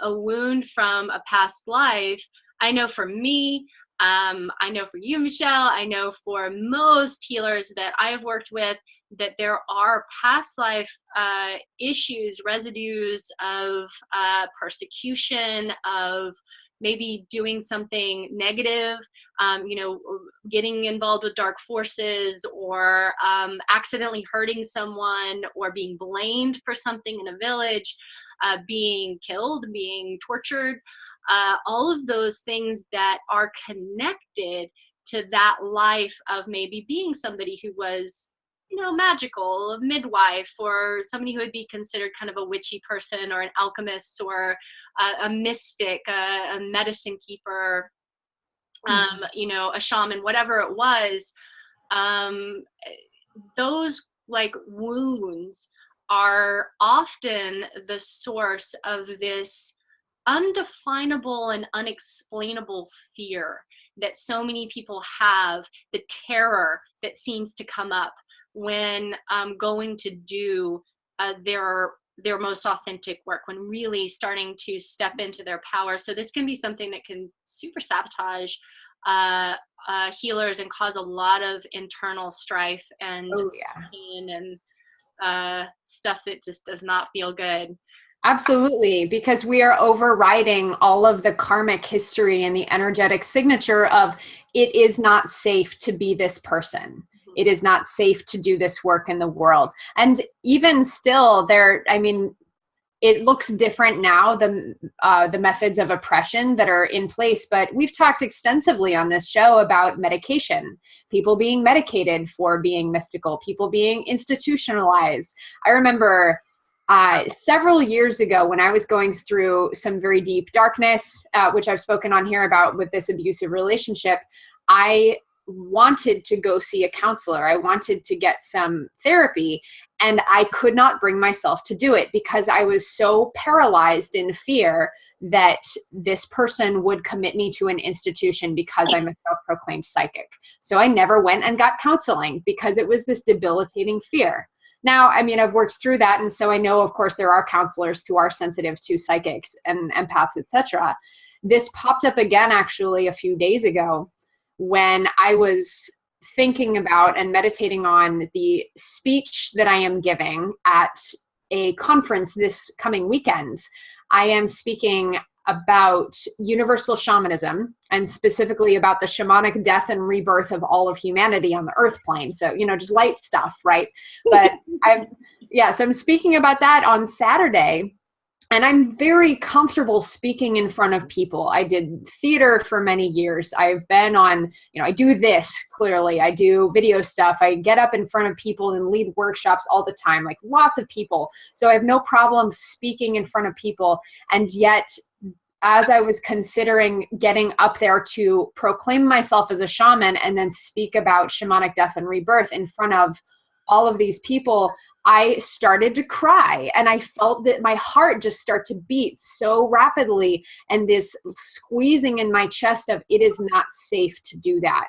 wound from a past life. I know for me, I know for you, Michelle, I know for most healers that I've worked with, that there are past life issues, residues of persecution, of maybe doing something negative, you know, getting involved with dark forces, or accidentally hurting someone, or being blamed for something in a village, being killed, being tortured, all of those things that are connected to that life of maybe being somebody who was, you know, magical, a midwife, or somebody who would be considered kind of a witchy person, or an alchemist, or a mystic, a medicine keeper, you know, a shaman, whatever it was, um, those like wounds are often the source of this undefinable and unexplainable fear that so many people have, the terror that seems to come up when going to do their most authentic work, when really starting to step into their power. So this can be something that can super sabotage healers and cause a lot of internal strife and Oh yeah. pain and stuff that just does not feel good. Absolutely, because we are overriding all of the karmic history and the energetic signature of it is not safe to be this person. It is not safe to do this work in the world. And even still, I mean, it looks different now, the methods of oppression that are in place, but we've talked extensively on this show about medication, people being medicated for being mystical, people being institutionalized. I remember several years ago when I was going through some very deep darkness, which I've spoken on here about with this abusive relationship, I wanted to go see a counselor. I wanted to get some therapy, and I could not bring myself to do it because I was so paralyzed in fear that this person would commit me to an institution because I'm a self-proclaimed psychic. So I never went and got counseling because it was this debilitating fear. Now, I mean, I've worked through that, and so I know, of course, there are counselors who are sensitive to psychics and empaths, etc. This popped up again, actually, a few days ago when I was thinking about and meditating on the speech that I am giving at a conference this coming weekend. I am speaking about universal shamanism and specifically about the shamanic death and rebirth of all of humanity on the earth plane. So, you know, just light stuff, right? But so I'm speaking about that on Saturday. And I'm very comfortable speaking in front of people. I did theater for many years. I've been on, you know, I do this clearly. I do video stuff. I get up in front of people and lead workshops all the time, like lots of people. So I have no problem speaking in front of people. And yet, as I was considering getting up there to proclaim myself as a shaman and then speak about shamanic death and rebirth in front of all of these people, I started to cry, and I felt that my heart just start to beat so rapidly, and this squeezing in my chest of it is not safe to do that.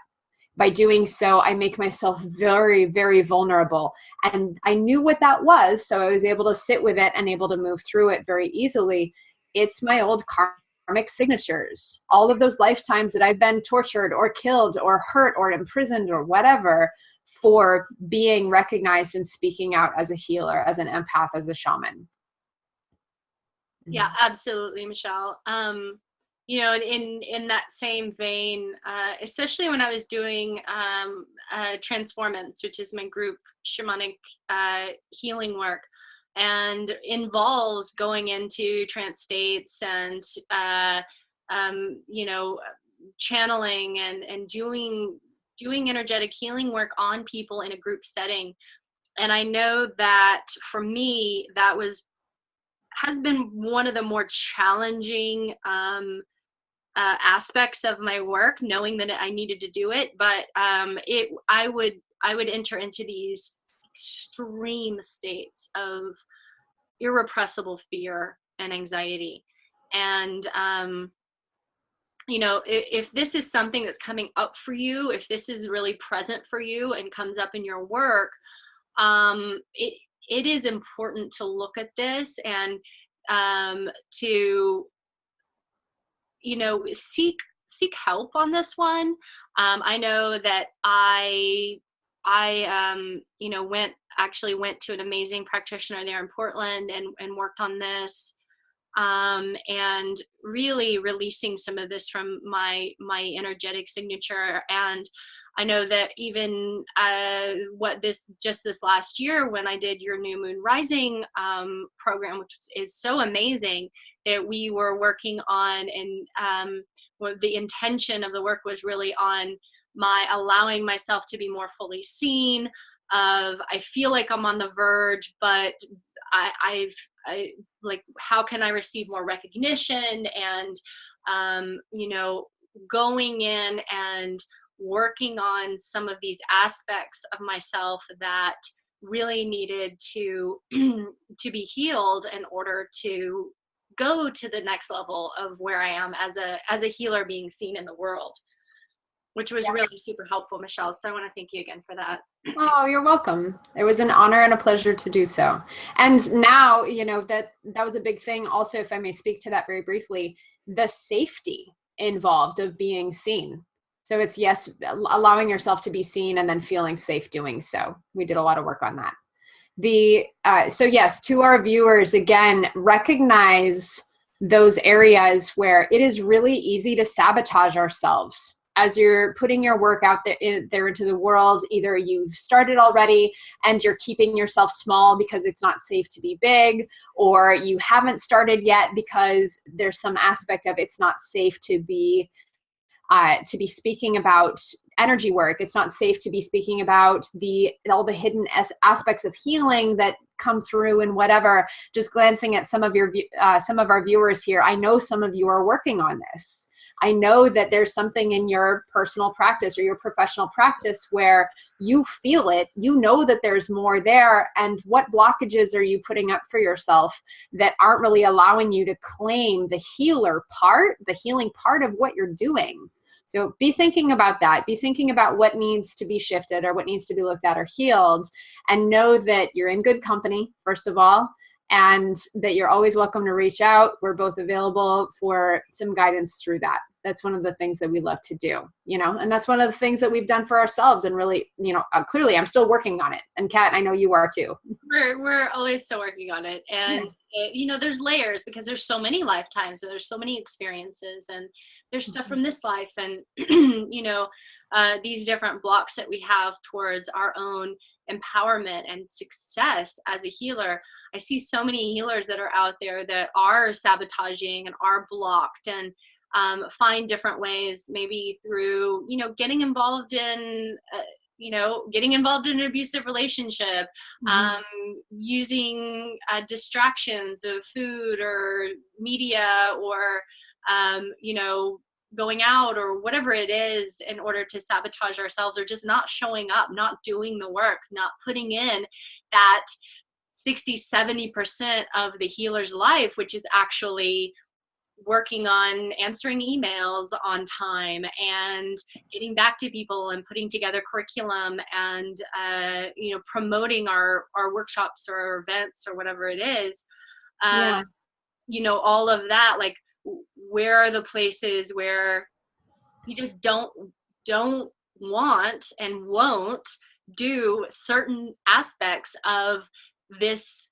By doing so, I make myself very, very vulnerable. And I knew what that was, so I was able to sit with it and able to move through it very easily. It's my old karmic signatures. All of those lifetimes that I've been tortured or killed or hurt or imprisoned or whatever, for being recognized and speaking out as a healer, as an empath, as a shaman. Yeah, absolutely, Michelle. You know, in that same vein, especially when I was doing Transformance, which is my group shamanic healing work, and involves going into trance states and you know, channeling and doing energetic healing work on people in a group setting. And I know that for me, that has been one of the more challenging aspects of my work, knowing that I needed to do it. But I would enter into these extreme states of irrepressible fear and anxiety. And you know, if this is something that's coming up for you, if this is really present for you and comes up in your work, it is important to look at this and to, you know, seek help on this one. I know that I you know, went to an amazing practitioner there in Portland and worked on this, and really releasing some of this from my energetic signature. And I know that even this last year when I did your New Moon Rising program, which is so amazing, that we were working on, and the intention of the work was really on my allowing myself to be more fully seen. I feel like I'm on the verge, but I like, how can I receive more recognition? And you know, going in and working on some of these aspects of myself that really needed to to be healed in order to go to the next level of where I am as a healer being seen in the world, which was really super helpful, Michelle. So I want to thank you again for that. Oh, you're welcome. It was an honor and a pleasure to do so. And now, that was a big thing also, if I may speak to that very briefly, the safety involved of being seen. So it's, yes, allowing yourself to be seen and then feeling safe doing so. We did a lot of work on that. So yes, to our viewers, again, recognize those areas where it is really easy to sabotage ourselves. As you're putting your work out there into the world, either you've started already and you're keeping yourself small because it's not safe to be big, or you haven't started yet because there's some aspect of it's not safe to be speaking about energy work. It's not safe to be speaking about all the hidden aspects of healing that come through and whatever. Just glancing at some of our viewers here, I know some of you are working on this. I know that there's something in your personal practice or your professional practice where you feel it, you know that there's more there, and what blockages are you putting up for yourself that aren't really allowing you to claim the healing part of what you're doing. So be thinking about that. Be thinking about what needs to be shifted or what needs to be looked at or healed, and know that you're in good company, first of all, and that you're always welcome to reach out. We're both available for some guidance through that. That's one of the things that we love to do, and that's one of the things that we've done for ourselves. And really, clearly I'm still working on it. And Kat, I know you are too. We're always still working on it. And, there's layers because there's so many lifetimes and there's so many experiences and there's stuff from this life and, these different blocks that we have towards our own empowerment and success as a healer. I see so many healers that are out there that are sabotaging and are blocked, and find different ways, maybe through, getting involved in an abusive relationship, using distractions of food or media or, going out or whatever it is in order to sabotage ourselves, or just not showing up, not doing the work, not putting in that 60-70% of the healer's life, which is actually working on answering emails on time and getting back to people and putting together curriculum and promoting our workshops or our events or whatever it is. All of that, like, where are the places where you just don't want and won't do certain aspects of this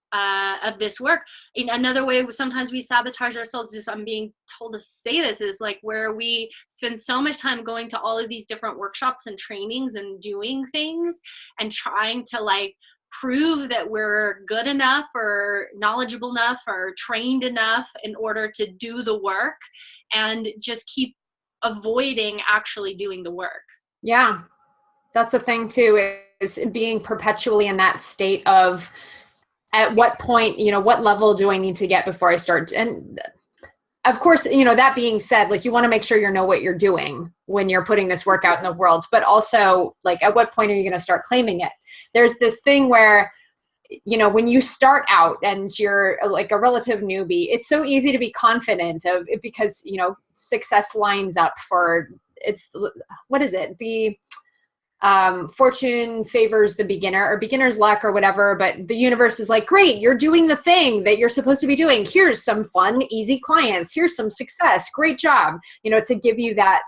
work. In another way, sometimes we sabotage ourselves, just I'm being told to say this, is like where we spend so much time going to all of these different workshops and trainings and doing things and trying to like prove that we're good enough or knowledgeable enough or trained enough in order to do the work, and just keep avoiding actually doing the work. Yeah, that's the thing too, is being perpetually in that state of, at what point, what level do I need to get before I start? And of course, that being said, like, you want to make sure you know what you're doing when you're putting this work out in the world, but also, like, at what point are you going to start claiming it? There's this thing where, when you start out and you're like a relative newbie, it's so easy to be confident of it because, success lines up for, what is it? The fortune favors the beginner, or beginner's luck, or whatever, but the universe is like, great, you're doing the thing that you're supposed to be doing. Here's some fun, easy clients. Here's some success. Great job. To give you that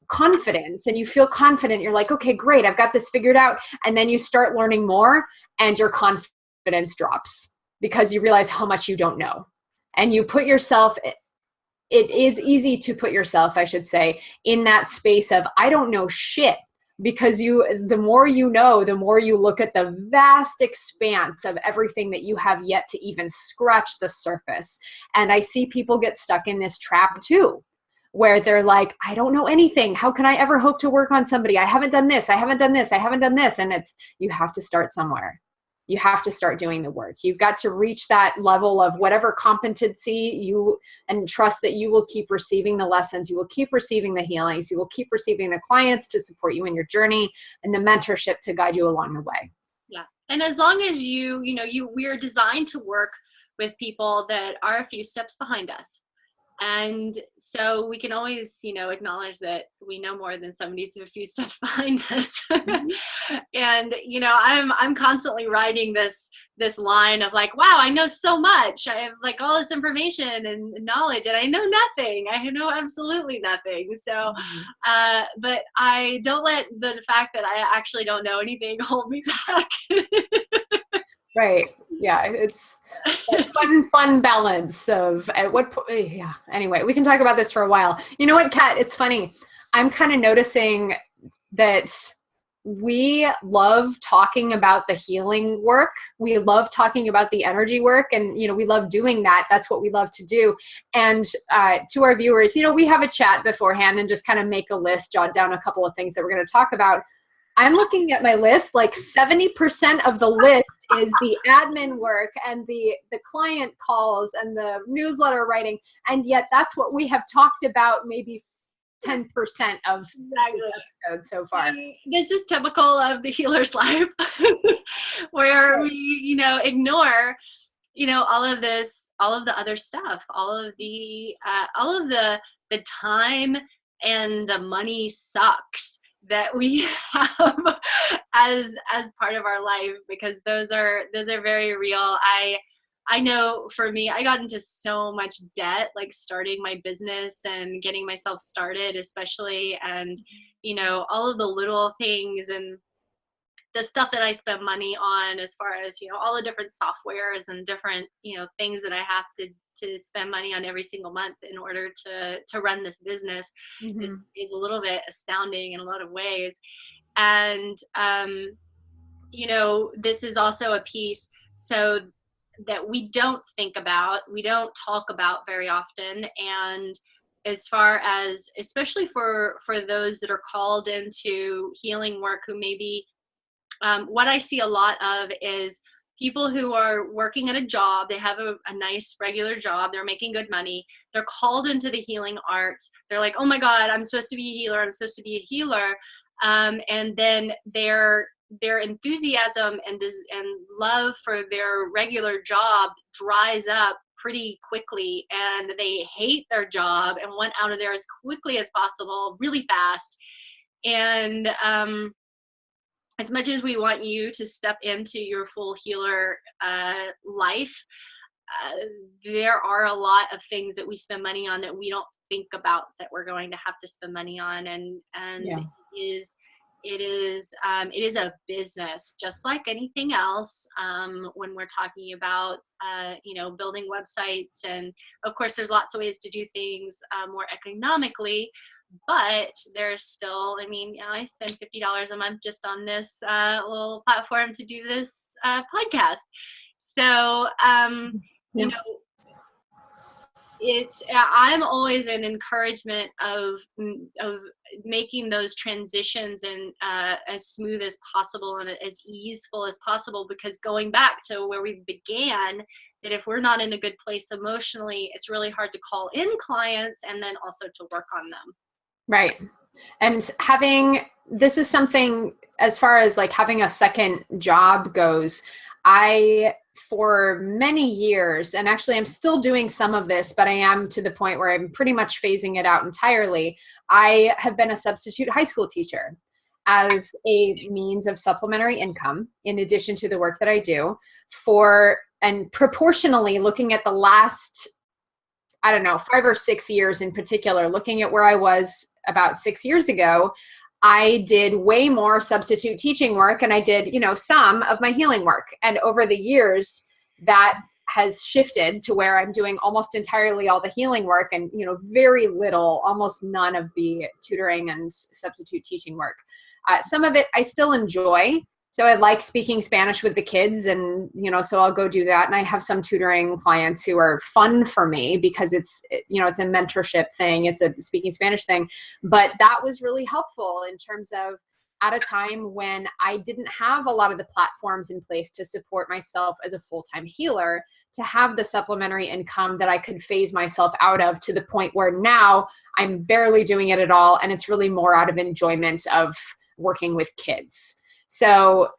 confidence, and you feel confident. You're like, okay, great, I've got this figured out. And then you start learning more and your confidence drops because you realize how much you don't know. And you put yourself, it is easy to put yourself, I should say, in that space of, I don't know shit. Because the more you know, the more you look at the vast expanse of everything that you have yet to even scratch the surface. And I see people get stuck in this trap too, where they're like, I don't know anything. How can I ever hope to work on somebody? I haven't done this. I haven't done this. I haven't done this. And you have to start somewhere. you have to start doing the work. You've got to reach that level of whatever competency and trust that you will keep receiving the lessons, you will keep receiving the healings, you will keep receiving the clients to support you in your journey, and the mentorship to guide you along the way. Yeah. And as long as we are designed to work with people that are a few steps behind us. And so we can always, acknowledge that we know more than somebody's a few steps behind us. And, I'm constantly writing this line of like, wow, I know so much. I have like all this information and knowledge, and I know nothing. I know absolutely nothing. So, but I don't let the fact that I actually don't know anything hold me back. Right. Yeah. It's a fun balance of at what point. Yeah. Anyway, we can talk about this for a while. You know what, Kat? It's funny. I'm kind of noticing that we love talking about the healing work. We love talking about the energy work, and, we love doing that. That's what we love to do. And to our viewers, we have a chat beforehand and just kind of make a list, jot down a couple of things that we're going to talk about. I'm looking at my list, like 70% of the list is the admin work and the client calls and the newsletter writing. And yet that's what we have talked about, maybe 10% of the episode so far. And this is typical of the healer's life where we, ignore, all of this, all of the other stuff, all of the time and the money sucks that we have as part of our life, because those are very real. I know for me, I got into so much debt, like starting my business and getting myself started, especially, and all of the little things and the stuff that I spend money on, as far as all the different softwares and different things that I have to spend money on every single month in order to run this business is a little bit astounding in a lot of ways. And this is also a piece so that we don't think about, we don't talk about very often. And as far as, especially for those that are called into healing work, who maybe what I see a lot of is people who are working at a job. They have a nice regular job. They're making good money. They're called into the healing arts. They're like, oh my God, I'm supposed to be a healer. I'm supposed to be a healer. And then their enthusiasm and love for their regular job dries up pretty quickly, and they hate their job and want out of there as quickly as possible, really fast. And as much as we want you to step into your full healer life, there are a lot of things that we spend money on that we don't think about that we're going to have to spend money on, and it is a business just like anything else. When we're talking about building websites, and of course there's lots of ways to do things more economically. But there's still, I spend $50 a month just on this little platform to do this podcast. So, I'm always an encouragement of making those transitions and as smooth as possible and as easeful as possible, because going back to where we began, that if we're not in a good place emotionally, it's really hard to call in clients and then also to work on them. Right. And this is something, as far as like having a second job goes, for many years, and actually I'm still doing some of this, but I am to the point where I'm pretty much phasing it out entirely. I have been a substitute high school teacher as a means of supplementary income, in addition to the work that I do, and proportionally looking at the last, 5 or 6 years in particular, looking at where I was about 6 years ago, I did way more substitute teaching work, and I did, some of my healing work. And over the years, that has shifted to where I'm doing almost entirely all the healing work and, very little, almost none of the tutoring and substitute teaching work. Some of it I still enjoy. So I like speaking Spanish with the kids, and, so I'll go do that. And I have some tutoring clients who are fun for me because it's a mentorship thing. It's a speaking Spanish thing. But that was really helpful in terms of at a time when I didn't have a lot of the platforms in place to support myself as a full-time healer, to have the supplementary income that I could phase myself out of, to the point where now I'm barely doing it at all. And it's really more out of enjoyment of working with kids. So,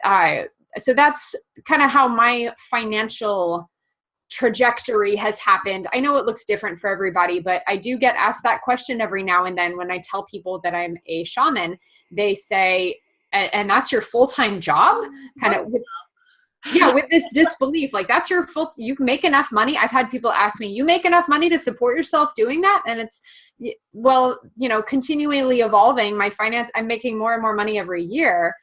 so that's kind of how my financial trajectory has happened. I know it looks different for everybody, but I do get asked that question every now and then when I tell people that I'm a shaman. They say, and that's your full-time job? Kind of, with this disbelief, like, that's your full, you make enough money. I've had people ask me, you make enough money to support yourself doing that? And it's, well, continually evolving my finance. I'm making more and more money every year.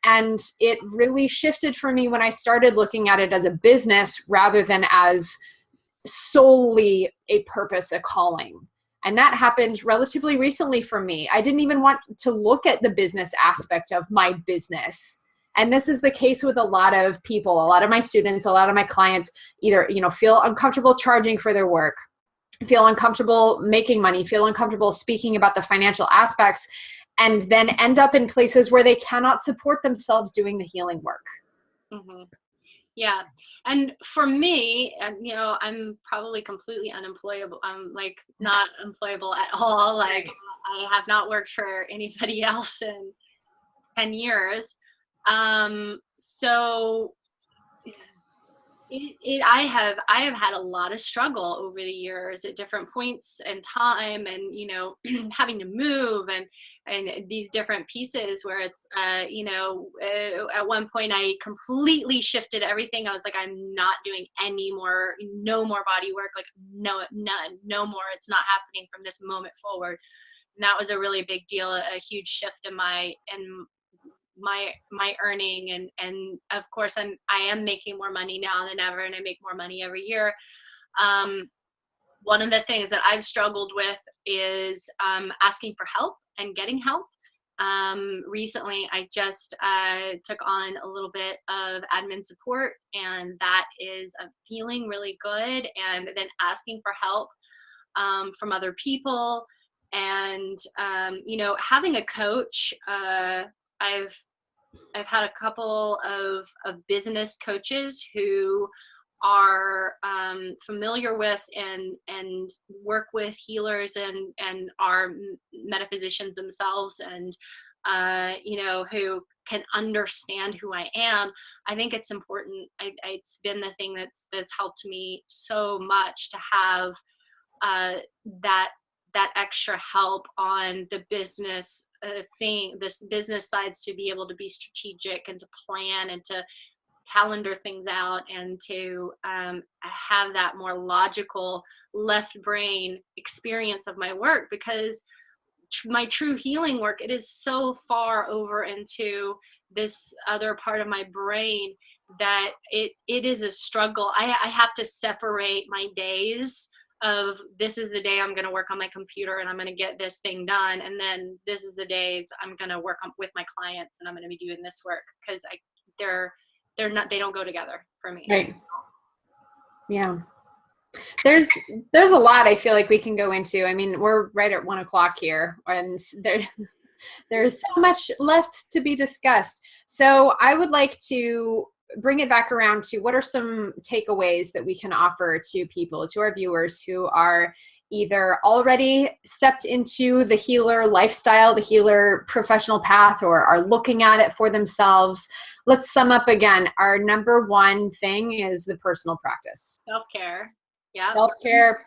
And it really shifted for me when I started looking at it as a business rather than as solely a purpose, a calling. And that happened relatively recently for me. I didn't even want to look at the business aspect of my business. And this is the case with a lot of people, a lot of my students, a lot of my clients, either, feel uncomfortable charging for their work, feel uncomfortable making money, feel uncomfortable speaking about the financial aspects, and then end up in places where they cannot support themselves doing the healing work. Mm-hmm. Yeah. And for me, I'm probably completely unemployable. I'm like not employable at all. Like, I have not worked for anybody else in 10 years. So I have had a lot of struggle over the years at different points in time, and having to move and these different pieces where it's at one point I completely shifted everything. I was like, I'm not doing no more body work, like none, no more. It's not happening from this moment forward. And that was a really big deal, a huge shift in my earning, and of course I am making more money now than ever, and I make more money every year. One of the things that I've struggled with is asking for help and getting help. Recently I just took on a little bit of admin support, and that is feeling really good. And then asking for help from other people, and having a coach. I've had a couple of business coaches who are familiar with and work with healers and are metaphysicians themselves, and who can understand who I am. I think it's important. It's been the thing that's helped me so much to have that extra help on the business this business sides, to be able to be strategic and to plan and to calendar things out, and to have that more logical left brain experience of my work, because my true healing work, it is so far over into this other part of my brain that it is a struggle. I have to separate my days of, this is the day I'm going to work on my computer and I'm going to get this thing done, and then this is the days I'm going to work with my clients and I'm going to be doing this work, because they don't go together for me. Right. Yeah. There's a lot I feel like we can go into. I mean, we're right at 1:00 here, and there's so much left to be discussed. So I would like to bring it back around to, what are some takeaways that we can offer to people, to our viewers who are either already stepped into the healer lifestyle, the healer professional path, or are looking at it for themselves. Let's sum up again. Our number one thing is the personal practice. Self-care. Yeah. Self-care.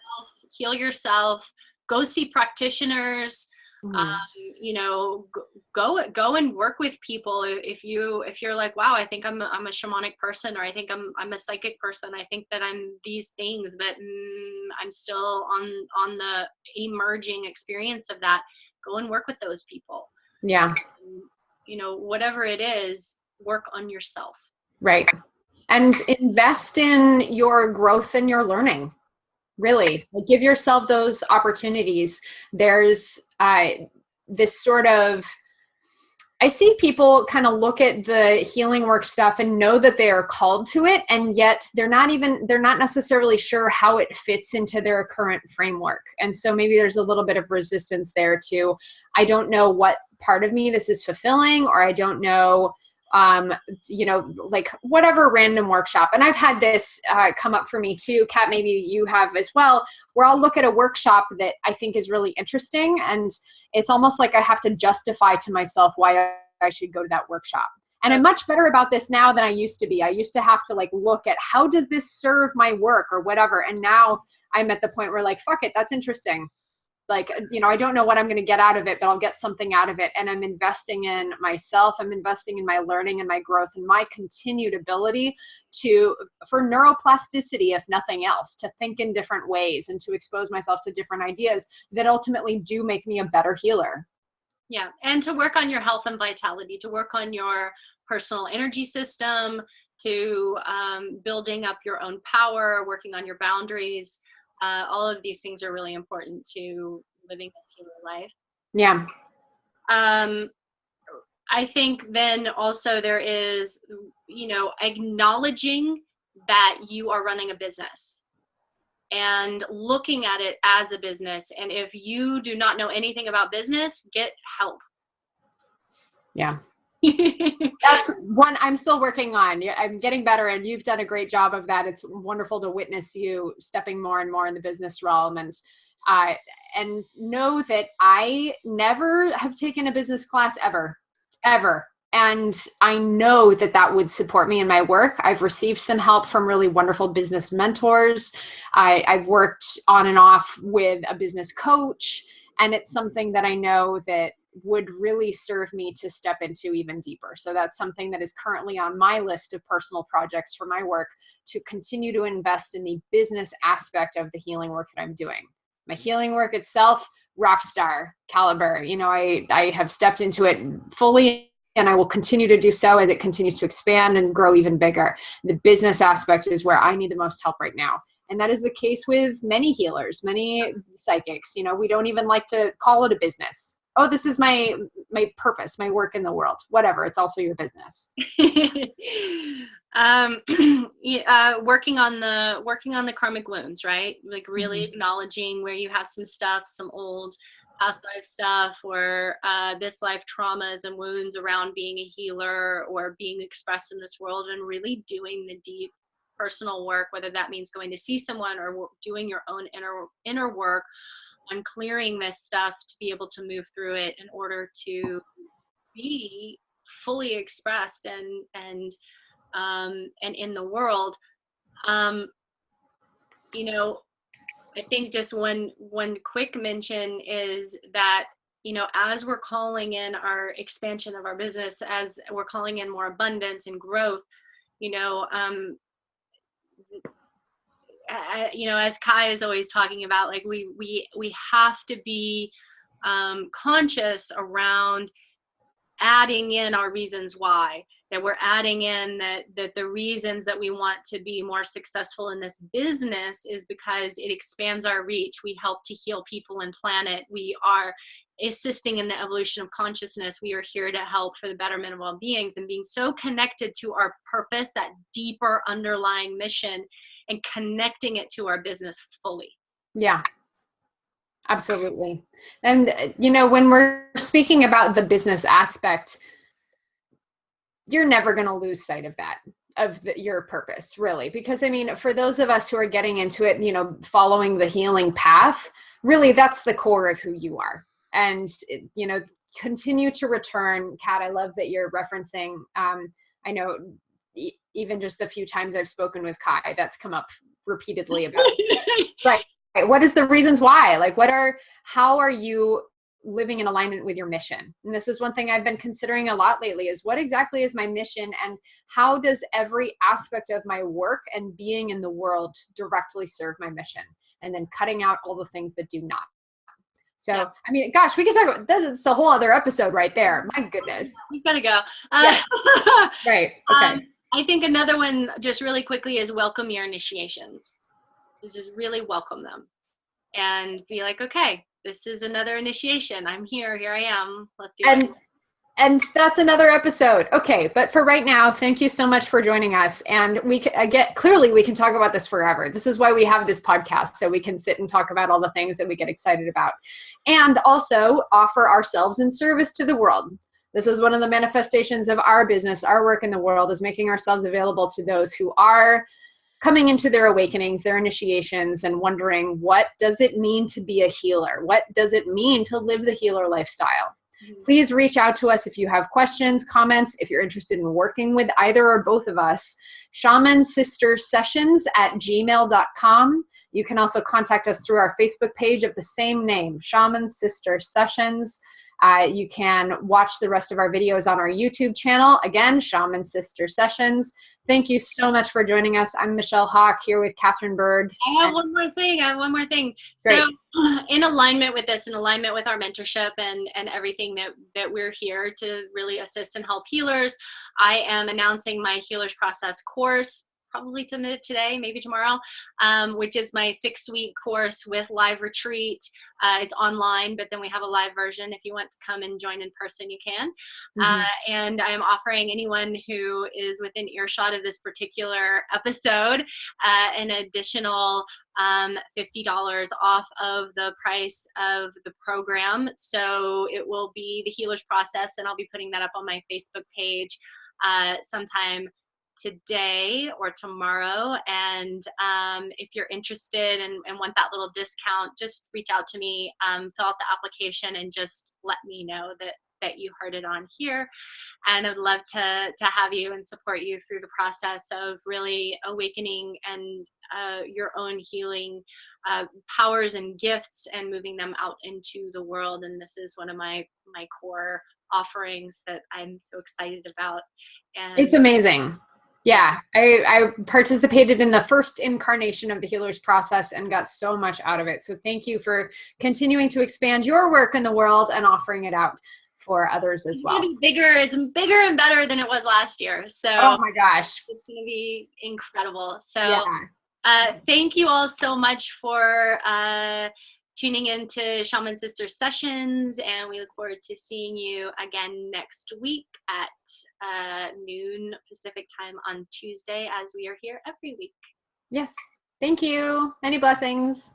Heal yourself. Go see practitioners. Go and work with people. If you're like, wow, I think I'm a shamanic person, or I think I'm a psychic person. I think that I'm these things, but I'm still on the emerging experience of that. Go and work with those people. Yeah. Whatever it is, work on yourself. Right. And invest in your growth and your learning. Really, give yourself those opportunities. There's this sort of, I see people kind of look at the healing work stuff and know that they are called to it, and yet they're not necessarily sure how it fits into their current framework. And so maybe there's a little bit of resistance there to, I don't know what part of me this is fulfilling, or I don't know, like whatever random workshop. And I've had this come up for me too, Kat, maybe you have as well, where I'll look at a workshop that I think is really interesting, and it's almost like I have to justify to myself why I should go to that workshop. And I'm much better about this now than I used to be. I used to have to like look at how does this serve my work or whatever. And now I'm at the point where like, fuck it, that's interesting. Like, I don't know what I'm going to get out of it, but I'll get something out of it. And I'm investing in myself. I'm investing in my learning and my growth and my continued ability for neuroplasticity, if nothing else, to think in different ways and to expose myself to different ideas that ultimately do make me a better healer. Yeah. And to work on your health and vitality, to work on your personal energy system, to building up your own power, working on your boundaries. All of these things are really important to living this healer life. Yeah. I think then also there is, acknowledging that you are running a business and looking at it as a business. And if you do not know anything about business, get help. Yeah. That's one I'm still working on. I'm getting better, and you've done a great job of that. It's wonderful to witness you stepping more and more in the business realm, and know that I never have taken a business class ever. And I know that would support me in my work. I've received some help from really wonderful business mentors. I've worked on and off with a business coach, and it's something that I know that would really serve me to step into even deeper. So that's something that is currently on my list of personal projects for my work, to continue to invest in the business aspect of the healing work that I'm doing. My healing work itself, rock star caliber. I have stepped into it fully, and I will continue to do so as it continues to expand and grow even bigger. The business aspect is where I need the most help right now. And that is the case with many healers, many psychics. We don't even like to call it a business. Oh, this is my purpose, my work in the world, whatever. It's also your business. Working on the karmic wounds, right? Like really acknowledging where you have some stuff, some old past life stuff, or this life traumas and wounds around being a healer or being expressed in this world, and really doing the deep personal work, whether that means going to see someone or doing your own inner work on clearing this stuff to be able to move through it in order to be fully expressed and in the world. I think just one quick mention is that, as we're calling in our expansion of our business, as we're calling in more abundance and growth, as Kai is always talking about, like we have to be conscious around adding in our reasons why, that we're adding in that the reasons that we want to be more successful in this business is because it expands our reach. We help to heal people and planet. We are assisting in the evolution of consciousness. We are here to help for the betterment of all beings, and being so connected to our purpose, that deeper underlying mission, and connecting it to our business fully. Yeah, absolutely. And, when we're speaking about the business aspect, you're never going to lose sight of that, of your purpose, really. Because, for those of us who are getting into it, following the healing path, really that's the core of who you are. And, continue to return. Kat, I love that you're referencing, I know even just the few times I've spoken with Kai, that's come up repeatedly about right. What is the reasons why? Like, how are you living in alignment with your mission? And this is one thing I've been considering a lot lately, is what exactly is my mission, and how does every aspect of my work and being in the world directly serve my mission? And then cutting out all the things that do not. So, yeah. Gosh, we could talk about this. It's a whole other episode right there. My goodness. You've got to go. Yeah. Right. Okay. I think another one, just really quickly, is welcome your initiations. So just really welcome them and be like, okay, this is another initiation. I'm here. Here I am. Let's do it. And that's another episode. Okay, but for right now, thank you so much for joining us. And we can clearly we can talk about this forever. This is why we have this podcast, so we can sit and talk about all the things that we get excited about, and also offer ourselves in service to the world. This is one of the manifestations of our business, our work in the world, is making ourselves available to those who are coming into their awakenings, their initiations, and wondering, what does it mean to be a healer? What does it mean to live the healer lifestyle? Please reach out to us if you have questions, comments, if you're interested in working with either or both of us. Shaman Sister Sessions at gmail.com. You can also contact us through our Facebook page of the same name, Shaman Sister Sessions. You can watch the rest of our videos on our YouTube channel. Again, Shaman Sister Sessions. Thank you so much for joining us. I'm Michelle Hawk here with Katherine Bird. I have one more thing. Great. So in alignment with this, in alignment with our mentorship and everything that we're here to really assist and help healers, I am announcing my Healers Process course, probably today, maybe tomorrow, which is my 6-week course with live retreat. It's online, but then we have a live version. If you want to come and join in person, you can. And I'm offering anyone who is within earshot of this particular episode an additional $50 off of the price of the program. So it will be the Healers Process, and I'll be putting that up on my Facebook page sometime today or tomorrow. And if you're interested and want that little discount, just reach out to me, fill out the application, and just let me know that you heard it on here. And I'd love to have you and support you through the process of really awakening and your own healing powers and gifts and moving them out into the world. And this is one of my core offerings that I'm so excited about. And it's amazing. Yeah, I participated in the first incarnation of the Healers Process and got so much out of it. So thank you for continuing to expand your work in the world and offering it out for others as well. It's bigger and better than it was last year. So oh my gosh, it's going to be incredible. So thank you all so much for tuning into Shaman Sister Sessions, and we look forward to seeing you again next week at noon Pacific time on Tuesday, as we are here every week. Yes. Thank you. Many blessings.